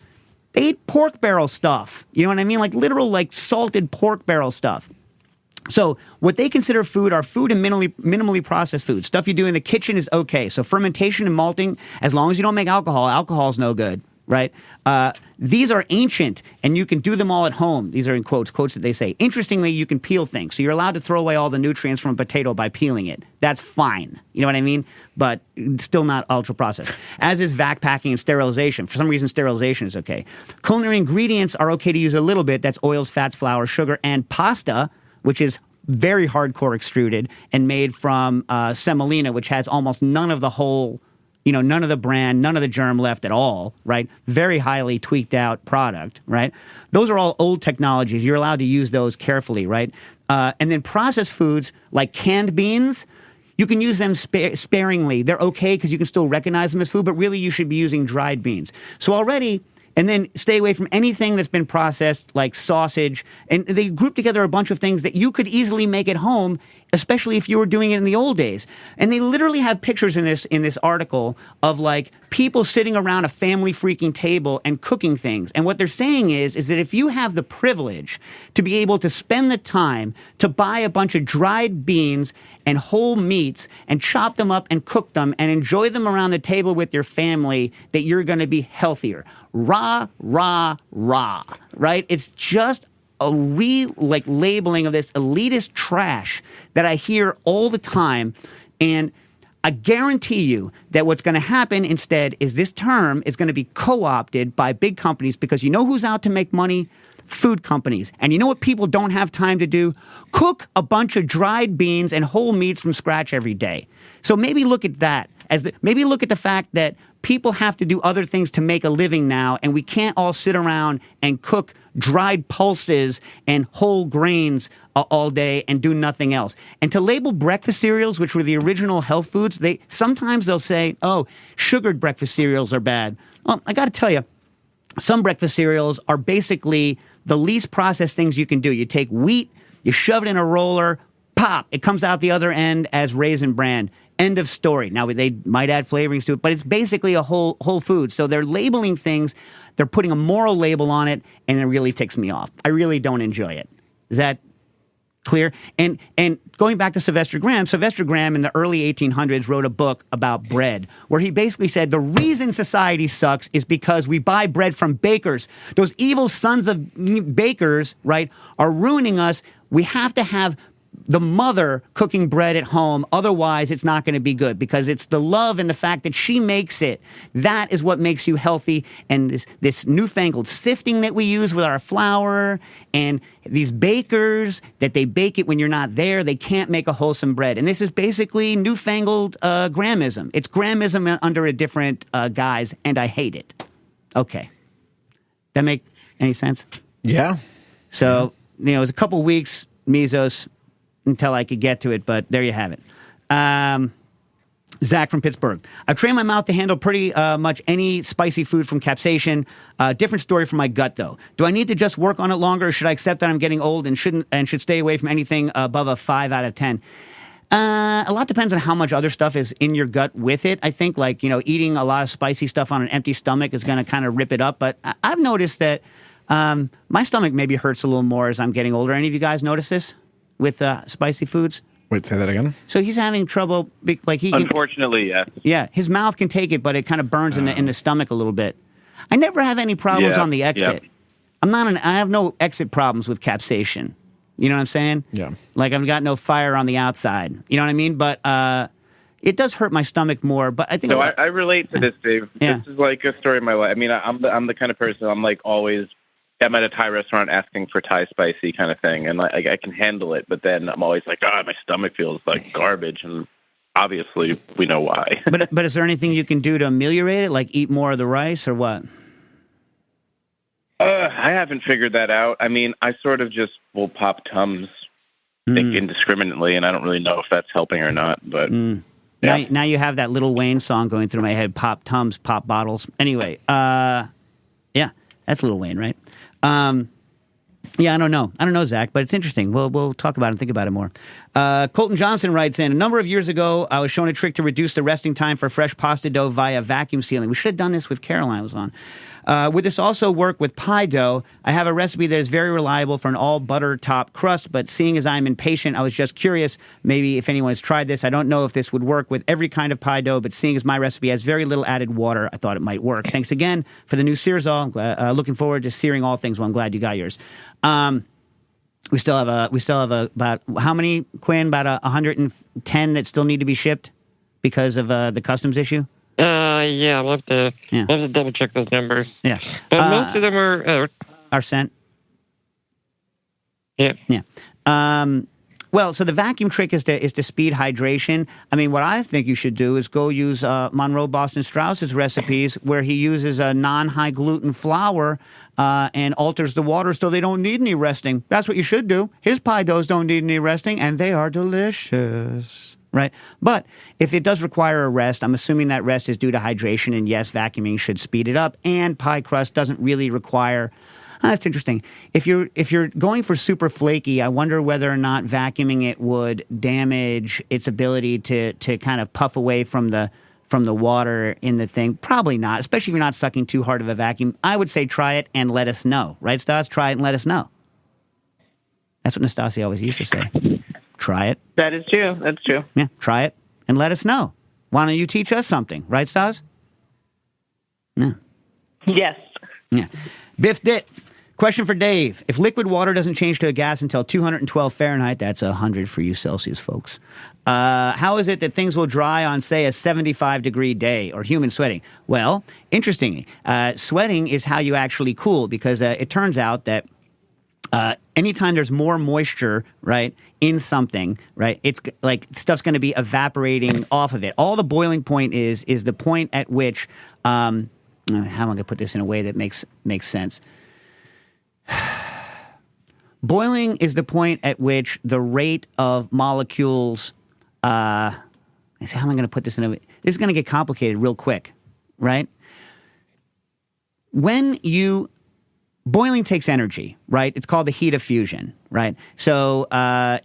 A: They ate pork barrel stuff. You know what I mean? Like literal, like salted pork barrel stuff. So what they consider food are food and minimally processed food. Stuff you do in the kitchen is okay. So fermentation and malting, as long as you don't make alcohol, alcohol's no good, right? These are ancient, and you can do them all at home. These are in quotes that they say. Interestingly, you can peel things. So you're allowed to throw away all the nutrients from a potato by peeling it. That's fine. You know what I mean? But it's still not ultra-processed. As is vac packing and sterilization. For some reason, sterilization is okay. Culinary ingredients are okay to use a little bit. That's oils, fats, flour, sugar, and pasta, which is very hardcore extruded and made from semolina, which has almost none of the whole... none of the brand, none of the germ left at all, right? Very highly tweaked out product, right? Those are all old technologies. You're allowed to use those carefully, right? And then processed foods like canned beans, you can use them sparingly. They're okay because you can still recognize them as food, but really you should be using dried beans. So already... And then stay away from anything that's been processed, like sausage. And they group together a bunch of things that you could easily make at home, especially if you were doing it in the old days. And they literally have pictures in this article of like people sitting around a family freaking table and cooking things. And what they're saying is that if you have the privilege to be able to spend the time to buy a bunch of dried beans and whole meats and chop them up and cook them and enjoy them around the table with your family, that you're going to be healthier. Rah, rah, rah, right? It's just a labeling of this elitist trash that I hear all the time. And I guarantee you that what's going to happen instead is this term is going to be co-opted by big companies, because you know who's out to make money? Food companies. And you know what people don't have time to do? Cook a bunch of dried beans and whole meats from scratch every day. So maybe look at that. Maybe look at the fact that people have to do other things to make a living now, and we can't all sit around and cook dried pulses and whole grains all day and do nothing else. And to label breakfast cereals, which were the original health foods, sometimes they'll say, oh, sugared breakfast cereals are bad. Well, I got to tell you, some breakfast cereals are basically the least processed things you can do. You take wheat, you shove it in a roller, pop, it comes out the other end as Raisin Bran. End of story. Now, they might add flavorings to it, but it's basically a whole food. So they're labeling things, they're putting a moral label on it, and it really ticks me off. I really don't enjoy it. Is that clear? And going back to Sylvester Graham in the early 1800s wrote a book about bread, where he basically said the reason society sucks is because we buy bread from bakers. Those evil sons of bakers, right, are ruining us. We have to have the mother cooking bread at home. Otherwise, it's not going to be good because it's the love and the fact that she makes it. That is what makes you healthy. And this newfangled sifting that we use with our flour and these bakers that they bake it when you're not there, they can't make a wholesome bread. And this is basically newfangled Grahamism. It's Grahamism under a different guise, and I hate it. Okay. That make any sense?
B: Yeah.
A: So, it was a couple weeks, Mesos, until I could get to it, but there you have it. Zach from Pittsburgh. I've trained my mouth to handle pretty much any spicy food from capsaicin. Different story for my gut, though. Do I need to just work on it longer, or should I accept that I'm getting old and should stay away from anything above a 5 out of 10? A lot depends on how much other stuff is in your gut with it. I think, eating a lot of spicy stuff on an empty stomach is going to kind of rip it up. But I've noticed that my stomach maybe hurts a little more as I'm getting older. Any of you guys notice this with spicy foods?
B: Wait, say that again?
A: So he's having trouble,
F: Unfortunately, yes.
A: Yeah, his mouth can take it, but it kind of burns in the stomach a little bit. I never have any problems on the exit. I have no exit problems with capsaicin. You know what I'm saying?
B: Yeah.
A: I've got no fire on the outside. You know what I mean? But it does hurt my stomach more. But I think
F: I relate to this, Dave.
A: Yeah.
F: This is like a story of my life. I mean, I'm the kind of person, I'm always, I'm at a Thai restaurant asking for Thai spicy kind of thing, and I can handle it, but then I'm always like, my stomach feels like garbage, and obviously we know why.
A: but is there anything you can do to ameliorate it, like eat more of the rice or what?
F: I haven't figured that out. I mean, I sort of just will pop Tums indiscriminately, and I don't really know if that's helping or not, but... Yeah.
A: Now you have that Lil Wayne song going through my head, pop Tums, pop bottles. Anyway, yeah, that's Lil Wayne, right? Yeah, I don't know, Zach, but it's interesting. We'll talk about it and think about it more. Colton Johnson writes in, a number of years ago, I was shown a trick to reduce the resting time for fresh pasta dough via vacuum sealing. We should have done this with Caroline was on. Would this also work with pie dough? I have a recipe that is very reliable for an all butter top crust, but seeing as I'm impatient, I was just curious maybe if anyone has tried this. I don't know if this would work with every kind of pie dough, but seeing as my recipe has very little added water, I thought it might work. Thanks again for the new Searzall. Looking forward to searing all things. Well, I'm glad you got yours. We still have about how many, Quinn? About 110 that still need to be shipped because of the customs issue.
D: Yeah, I'll have to double check those numbers.
A: Yeah,
D: but most of them
A: are sent.
D: Yeah.
A: Yeah. Well, so the vacuum trick is to speed hydration. I mean, what I think you should do is go use Monroe Boston Strauss's recipes where he uses a non-high gluten flour and alters the water so they don't need any resting. That's what you should do. His pie doughs don't need any resting, and they are delicious. Right? But if it does require a rest, I'm assuming that rest is due to hydration, and yes, vacuuming should speed it up, and pie crust doesn't really require... that's interesting. If you're going for super flaky, I wonder whether or not vacuuming it would damage its ability to kind of puff away from the water in the thing. Probably not, especially if you're not sucking too hard of a vacuum. I would say try it and let us know. Right, Stas? Try it and let us know. That's what Nastasia always used to say. Try it.
E: That is true. That's true.
A: Yeah, try it and let us know. Why don't you teach us something? Right, Stas? Yeah.
E: Yes.
A: Yeah. Biff Dit. Question for Dave. If liquid water doesn't change to a gas until 212 Fahrenheit, that's 100 for you Celsius folks, how is it that things will dry on, say, a 75-degree day or human sweating? Well, interestingly, sweating is how you actually cool because it turns out that anytime there's more moisture, right, in something, right, it's like stuff's going to be evaporating off of it. All the boiling point is the point at which, how am I going to put this in a way that makes sense? Boiling is the point at which the rate of molecules, how am I going to put this in a way? This is going to get complicated real quick, right? Boiling takes energy, right? It's called the heat of fusion, right? So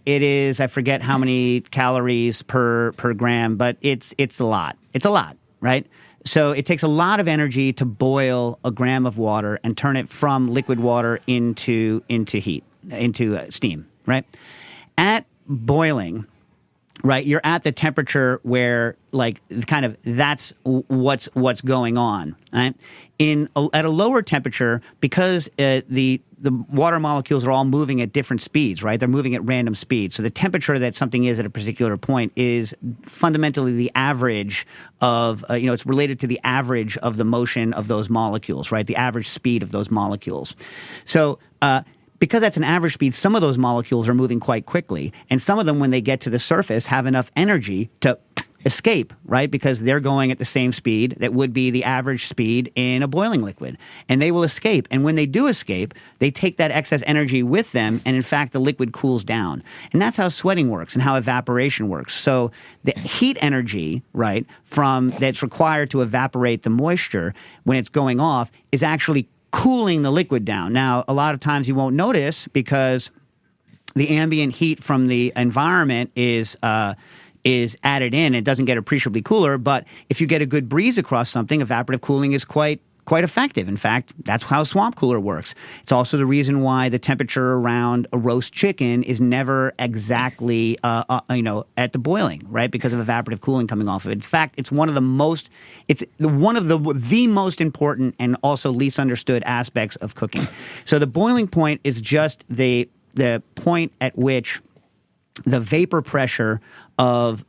A: it is, I forget how many calories per gram, but it's a lot. It's a lot, right? So it takes a lot of energy to boil a gram of water and turn it from liquid water into heat, into steam, right? At boiling, right? You're at the temperature where, like, kind of that's what's going on, right? At a lower temperature, because the water molecules are all moving at different speeds, right? They're moving at random speeds. So the temperature that something is at a particular point is fundamentally the average of, it's related to the average of the motion of those molecules, right? The average speed of those molecules. So, because that's an average speed, some of those molecules are moving quite quickly. And some of them, when they get to the surface, have enough energy to escape, right? Because they're going at the same speed that would be the average speed in a boiling liquid. And they will escape. And when they do escape, they take that excess energy with them. And in fact, the liquid cools down. And that's how sweating works and how evaporation works. So the heat energy, right, that's required to evaporate the moisture when it's going off is actually cooling the liquid down. Now, a lot of times you won't notice because the ambient heat from the environment is added in. It doesn't get appreciably cooler, but if you get a good breeze across something, evaporative cooling is quite effective. In fact, that's how swamp cooler works. It's also the reason why the temperature around a roast chicken is never exactly at the boiling, right? Because of evaporative cooling coming off of it. In fact, it's one of the most important and also least understood aspects of cooking. So the boiling point is just the point at which the vapor pressure of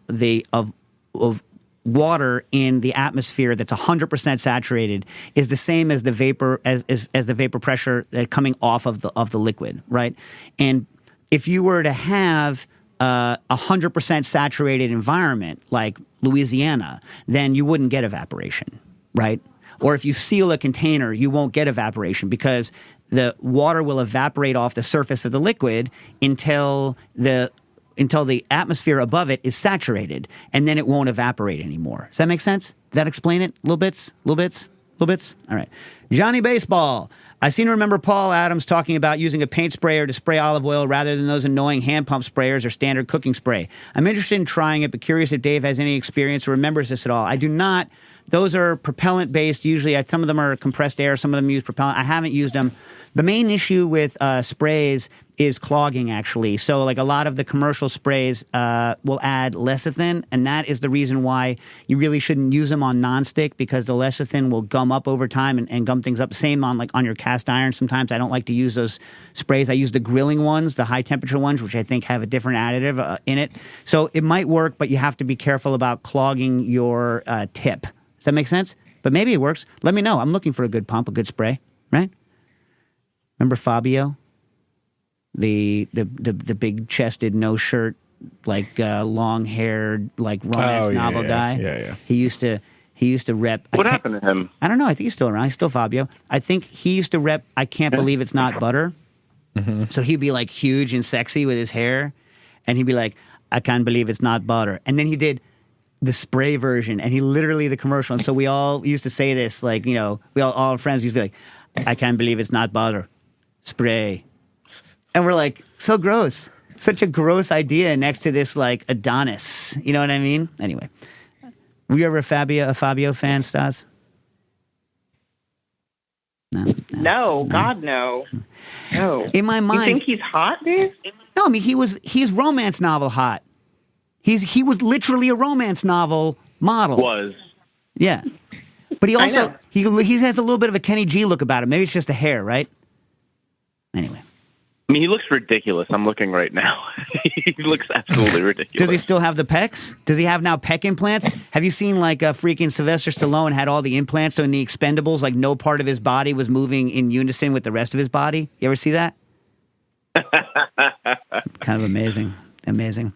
A: water in the atmosphere that's 100% saturated is the same as the vapor as the vapor pressure coming off of the liquid, right? And if you were to have 100% saturated environment like Louisiana, then you wouldn't get evaporation, right? Or if you seal a container, you won't get evaporation because the water will evaporate off the surface of the liquid until the atmosphere above it is saturated, and then it won't evaporate anymore. Does that make sense? Did that explain it? Little bits? All right. Johnny Baseball. I seem to remember Paul Adams talking about using a paint sprayer to spray olive oil rather than those annoying hand pump sprayers or standard cooking spray. I'm interested in trying it, but curious if Dave has any experience or remembers this at all. I do not. Those are propellant-based. Usually, some of them are compressed air. Some of them use propellant. I haven't used them. The main issue with sprays is clogging, actually. So, like a lot of the commercial sprays will add lecithin, and that is the reason why you really shouldn't use them on nonstick because the lecithin will gum up over time and gum things up. Same on your cast iron. Sometimes I don't like to use those sprays. I use the grilling ones, the high-temperature ones, which I think have a different additive in it. So it might work, but you have to be careful about clogging your tip. Does that make sense? But maybe it works. Let me know. I'm looking for a good pump, a good spray, right? Remember Fabio? The big-chested, no-shirt, long-haired, romance novel guy?
B: Yeah.
A: He used to rep...
F: What happened to him?
A: I don't know. I think he's still around. He's still Fabio. I think he used to rep I Can't Believe It's Not Butter. Mm-hmm. So he'd be, huge and sexy with his hair, and he'd be like, I can't believe it's not butter. And then he did the spray version, and he literally the commercial. And so we all used to say this, we all our friends used to be like, I can't believe it's not butter. Spray. And we're like, so gross. Such a gross idea next to this, Adonis. You know what I mean? Anyway. Were you ever a Fabio fan, Stas?
E: No, God, no. No.
A: In my mind.
E: You think he's hot, Dave?
A: No, I mean, he's romance novel hot. He was literally a romance novel model.
F: Was.
A: Yeah. But he also, he has a little bit of a Kenny G look about him. Maybe it's just the hair, right? Anyway.
F: I mean, he looks ridiculous. I'm looking right now. He looks absolutely ridiculous.
A: Does he still have the pecs? Does he have now pec implants? Have you seen freaking Sylvester Stallone had all the implants, so in the Expendables, no part of his body was moving in unison with the rest of his body? You ever see that? Kind of amazing. Amazing.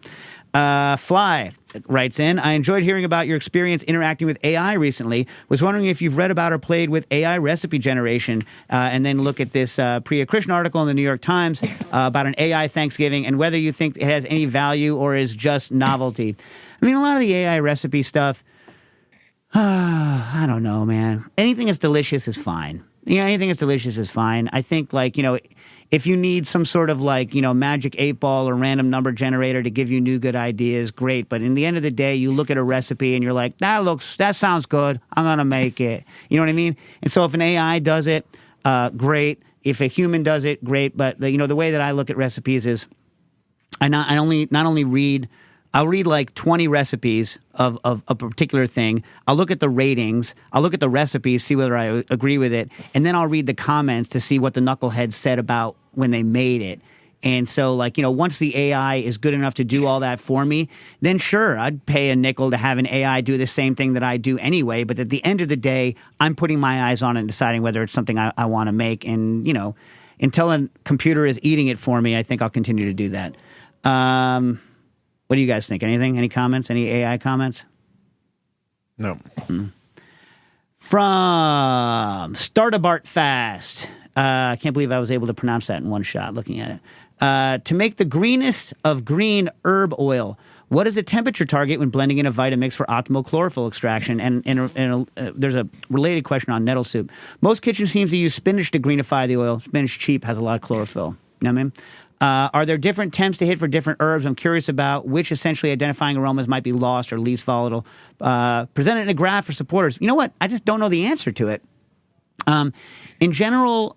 A: Fly writes in, I enjoyed hearing about your experience interacting with AI recently. Was wondering if you've read about or played with AI recipe generation, and then look at this Priya Krishna article in the New York Times about an AI Thanksgiving and whether you think it has any value or is just novelty. I mean, a lot of the AI recipe stuff, I don't know, man. Anything that's delicious is fine. Anything that's delicious is fine. I think, if you need some sort of magic 8-ball or random number generator to give you new good ideas, great. But in the end of the day, you look at a recipe and you're like, that sounds good. I'm going to make it. You know what I mean? And so if an AI does it, great. If a human does it, great. But the way that I look at recipes is I not only read I'll read like 20 recipes of a particular thing. I'll look at the ratings. I'll look at the recipes, see whether I agree with it. And then I'll read the comments to see what the knuckleheads said about when they made it. And so, like, once the AI is good enough to do all that for me, then sure, I'd pay a nickel to have an AI do the same thing that I do anyway. But at the end of the day, I'm putting my eyes on it and deciding whether it's something I want to make. And, until a computer is eating it for me, I think I'll continue to do that. What do you guys think? Anything? Any comments? Any AI comments?
B: No.
A: From Startabart Fast. I can't believe I was able to pronounce that in one shot looking at it. To make the greenest of green herb oil, what is the temperature target when blending in a Vitamix for optimal chlorophyll extraction? And there's a related question on nettle soup. Most kitchen scenes use spinach to greenify the oil. Spinach cheap has a lot of chlorophyll. You know what I mean? Are there different temps to hit for different herbs? I'm curious about which essentially identifying aromas might be lost or least volatile. Present it in a graph for supporters. You know what? I just don't know the answer to it. In general,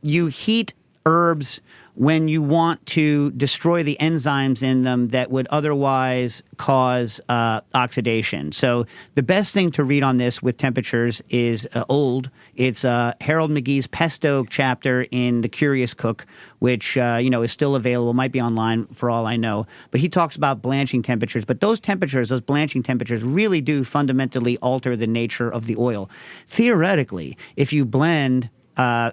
A: you heat herbs when you want to destroy the enzymes in them that would otherwise cause oxidation. So the best thing to read on this with temperatures is old. It's Harold McGee's Pesto chapter in The Curious Cook, which is still available, might be online for all I know. But he talks about blanching temperatures. But those blanching temperatures, really do fundamentally alter the nature of the oil. Theoretically, if you blend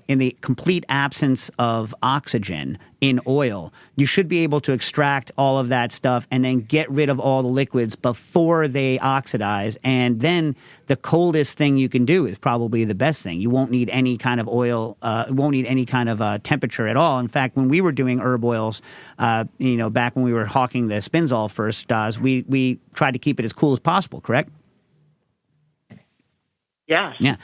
A: in the complete absence of oxygen in oil, you should be able to extract all of that stuff and then get rid of all the liquids before they oxidize. And then the coldest thing you can do is probably the best thing. You won't need any kind of oil, won't need any kind of temperature at all. In fact, when we were doing herb oils, back when we were hawking the Spinzall first, we tried to keep it as cool as possible, correct?
E: Yeah.
A: Yeah.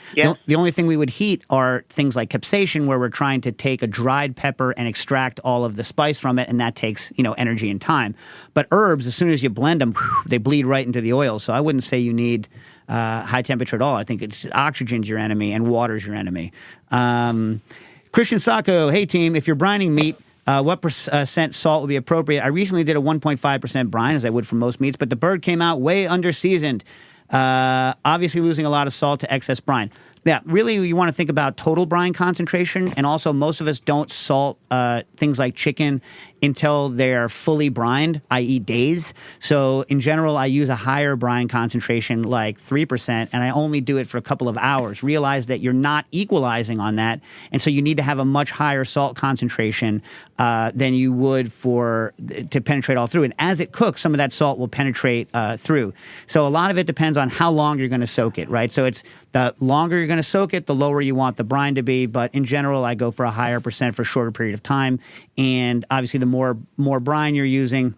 A: The only thing we would heat are things like capsaicin, where we're trying to take a dried pepper and extract all of the spice from it, and that takes, energy and time. But herbs, as soon as you blend them, they bleed right into the oil. So I wouldn't say you need high temperature at all. I think it's oxygen's your enemy and water's your enemy. Christian Sacco, hey team, if you're brining meat, what percent salt would be appropriate? I recently did a 1.5% brine, as I would for most meats, but the bird came out way under-seasoned. Obviously losing a lot of salt to excess brine. Yeah, really you want to think about total brine concentration, and also most of us don't salt things like chicken until they're fully brined, i.e. days. So in general, I use a higher brine concentration, like 3%, and I only do it for a couple of hours. Realize that you're not equalizing on that, and so you need to have a much higher salt concentration than you would to penetrate all through. And as it cooks, some of that salt will penetrate through. So a lot of it depends on how long you're going to soak it, right? So it's the longer you're going to soak it, the lower you want the brine to be. But in general, I go for a higher percent for a shorter period of time. And obviously, the more brine you're using,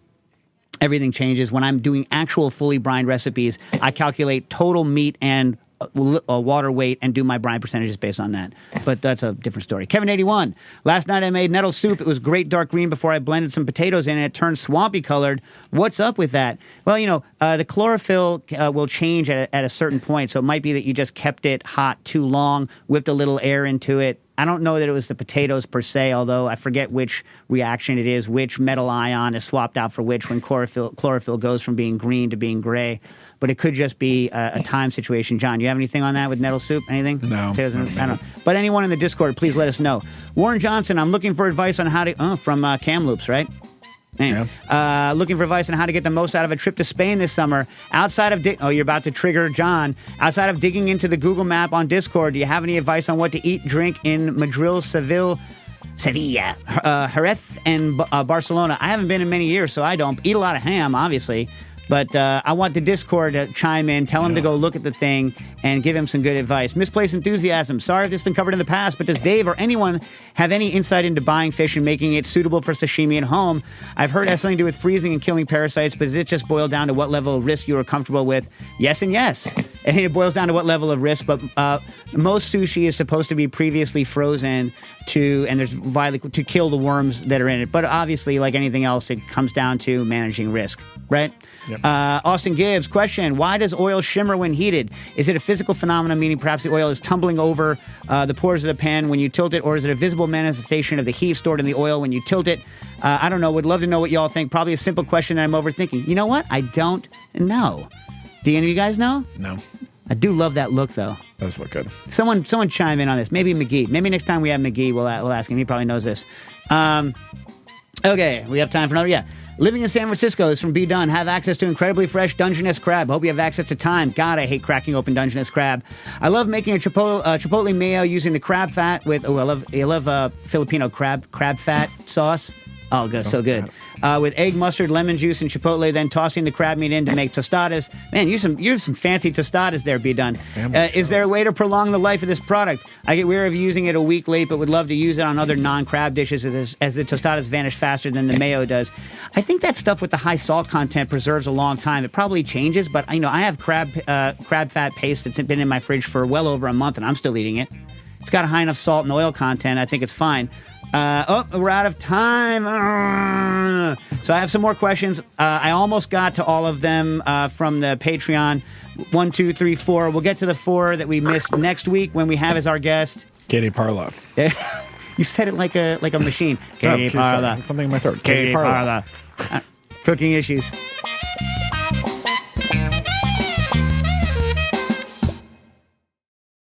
A: everything changes. When I'm doing actual fully brined recipes, I calculate total meat and water weight and do my brine percentages based on that. But that's a different story. Kevin81, last night I made nettle soup. It was great dark green before I blended some potatoes in, and it turned swampy colored. What's up with that? Well, the chlorophyll will change at a certain point, so it might be that you just kept it hot too long, whipped a little air into it. I don't know that it was the potatoes per se, although I forget which reaction it is, which metal ion is swapped out for which when chlorophyll goes from being green to being gray. But it could just be a time situation. John, you have anything on that with nettle soup? Anything?
B: No.
A: I don't know. But anyone in the Discord, please let us know. Warren Johnson, I'm looking for advice on how to... from Kamloops, right? Anyway,
B: Yeah.
A: Looking for advice on how to get the most out of a trip to Spain this summer. Outside of you're about to trigger John. Outside of digging into the Google map on Discord, do you have any advice on what to eat, drink in Madrid, Sevilla, Jerez, and Barcelona? I haven't been in many years, so I don't eat a lot of ham, obviously. But I want the Discord to chime in, tell him to go look at the thing, and give him some good advice. Misplaced enthusiasm. Sorry if this has been covered in the past, but does Dave or anyone have any insight into buying fish and making it suitable for sashimi at home? I've heard it has something to do with freezing and killing parasites, but does it just boil down to what level of risk you are comfortable with? Yes and yes. And it boils down to what level of risk, but most sushi is supposed to be previously frozen to kill the worms that are in it. But obviously, like anything else, it comes down to managing risk, right?
B: Yep.
A: Austin Gibbs, question: why does oil shimmer when heated? Is it a physical phenomenon, meaning perhaps the oil is tumbling over the pores of the pan when you tilt it, or is it a visible manifestation of the heat stored in the oil when you tilt it? I don't know. Would love to know what y'all think. Probably a simple question that I'm overthinking. You know what? I don't know. Do any of you guys know?
B: No.
A: I do love that look, though.
B: Does look good.
A: Someone chime in on this. Maybe McGee. Maybe next time we have McGee, we'll ask him. He probably knows this. Okay, we have time for another. Yeah. Living in San Francisco, this is from B. Dunn. Have access to incredibly fresh Dungeness crab. Hope you have access to time. God, I hate cracking open Dungeness crab. I love making a chipotle mayo using the crab fat with. Oh, I love Filipino crab fat sauce. Oh, good, so good. With egg, mustard, lemon juice, and chipotle, then tossing the crab meat in to make tostadas. Man, you're some fancy tostadas there, B. Dunn. Is there a way to prolong the life of this product? I get weary of using it a week late, but would love to use it on other non-crab dishes as the tostadas vanish faster than the mayo does. I think that stuff with the high salt content preserves a long time. It probably changes, but I have crab fat paste that's been in my fridge for well over a month, and I'm still eating it. It's got a high enough salt and oil content. I think it's fine. We're out of time. So I have some more questions. I almost got to all of them from the Patreon. 1, 2, 3, 4. We'll get to the 4 that we missed next week when we have as our guest
B: Katie Parla.
A: You said it like a machine. Katie Parla.
B: Something in my throat.
A: Katie Parla. Cooking issues.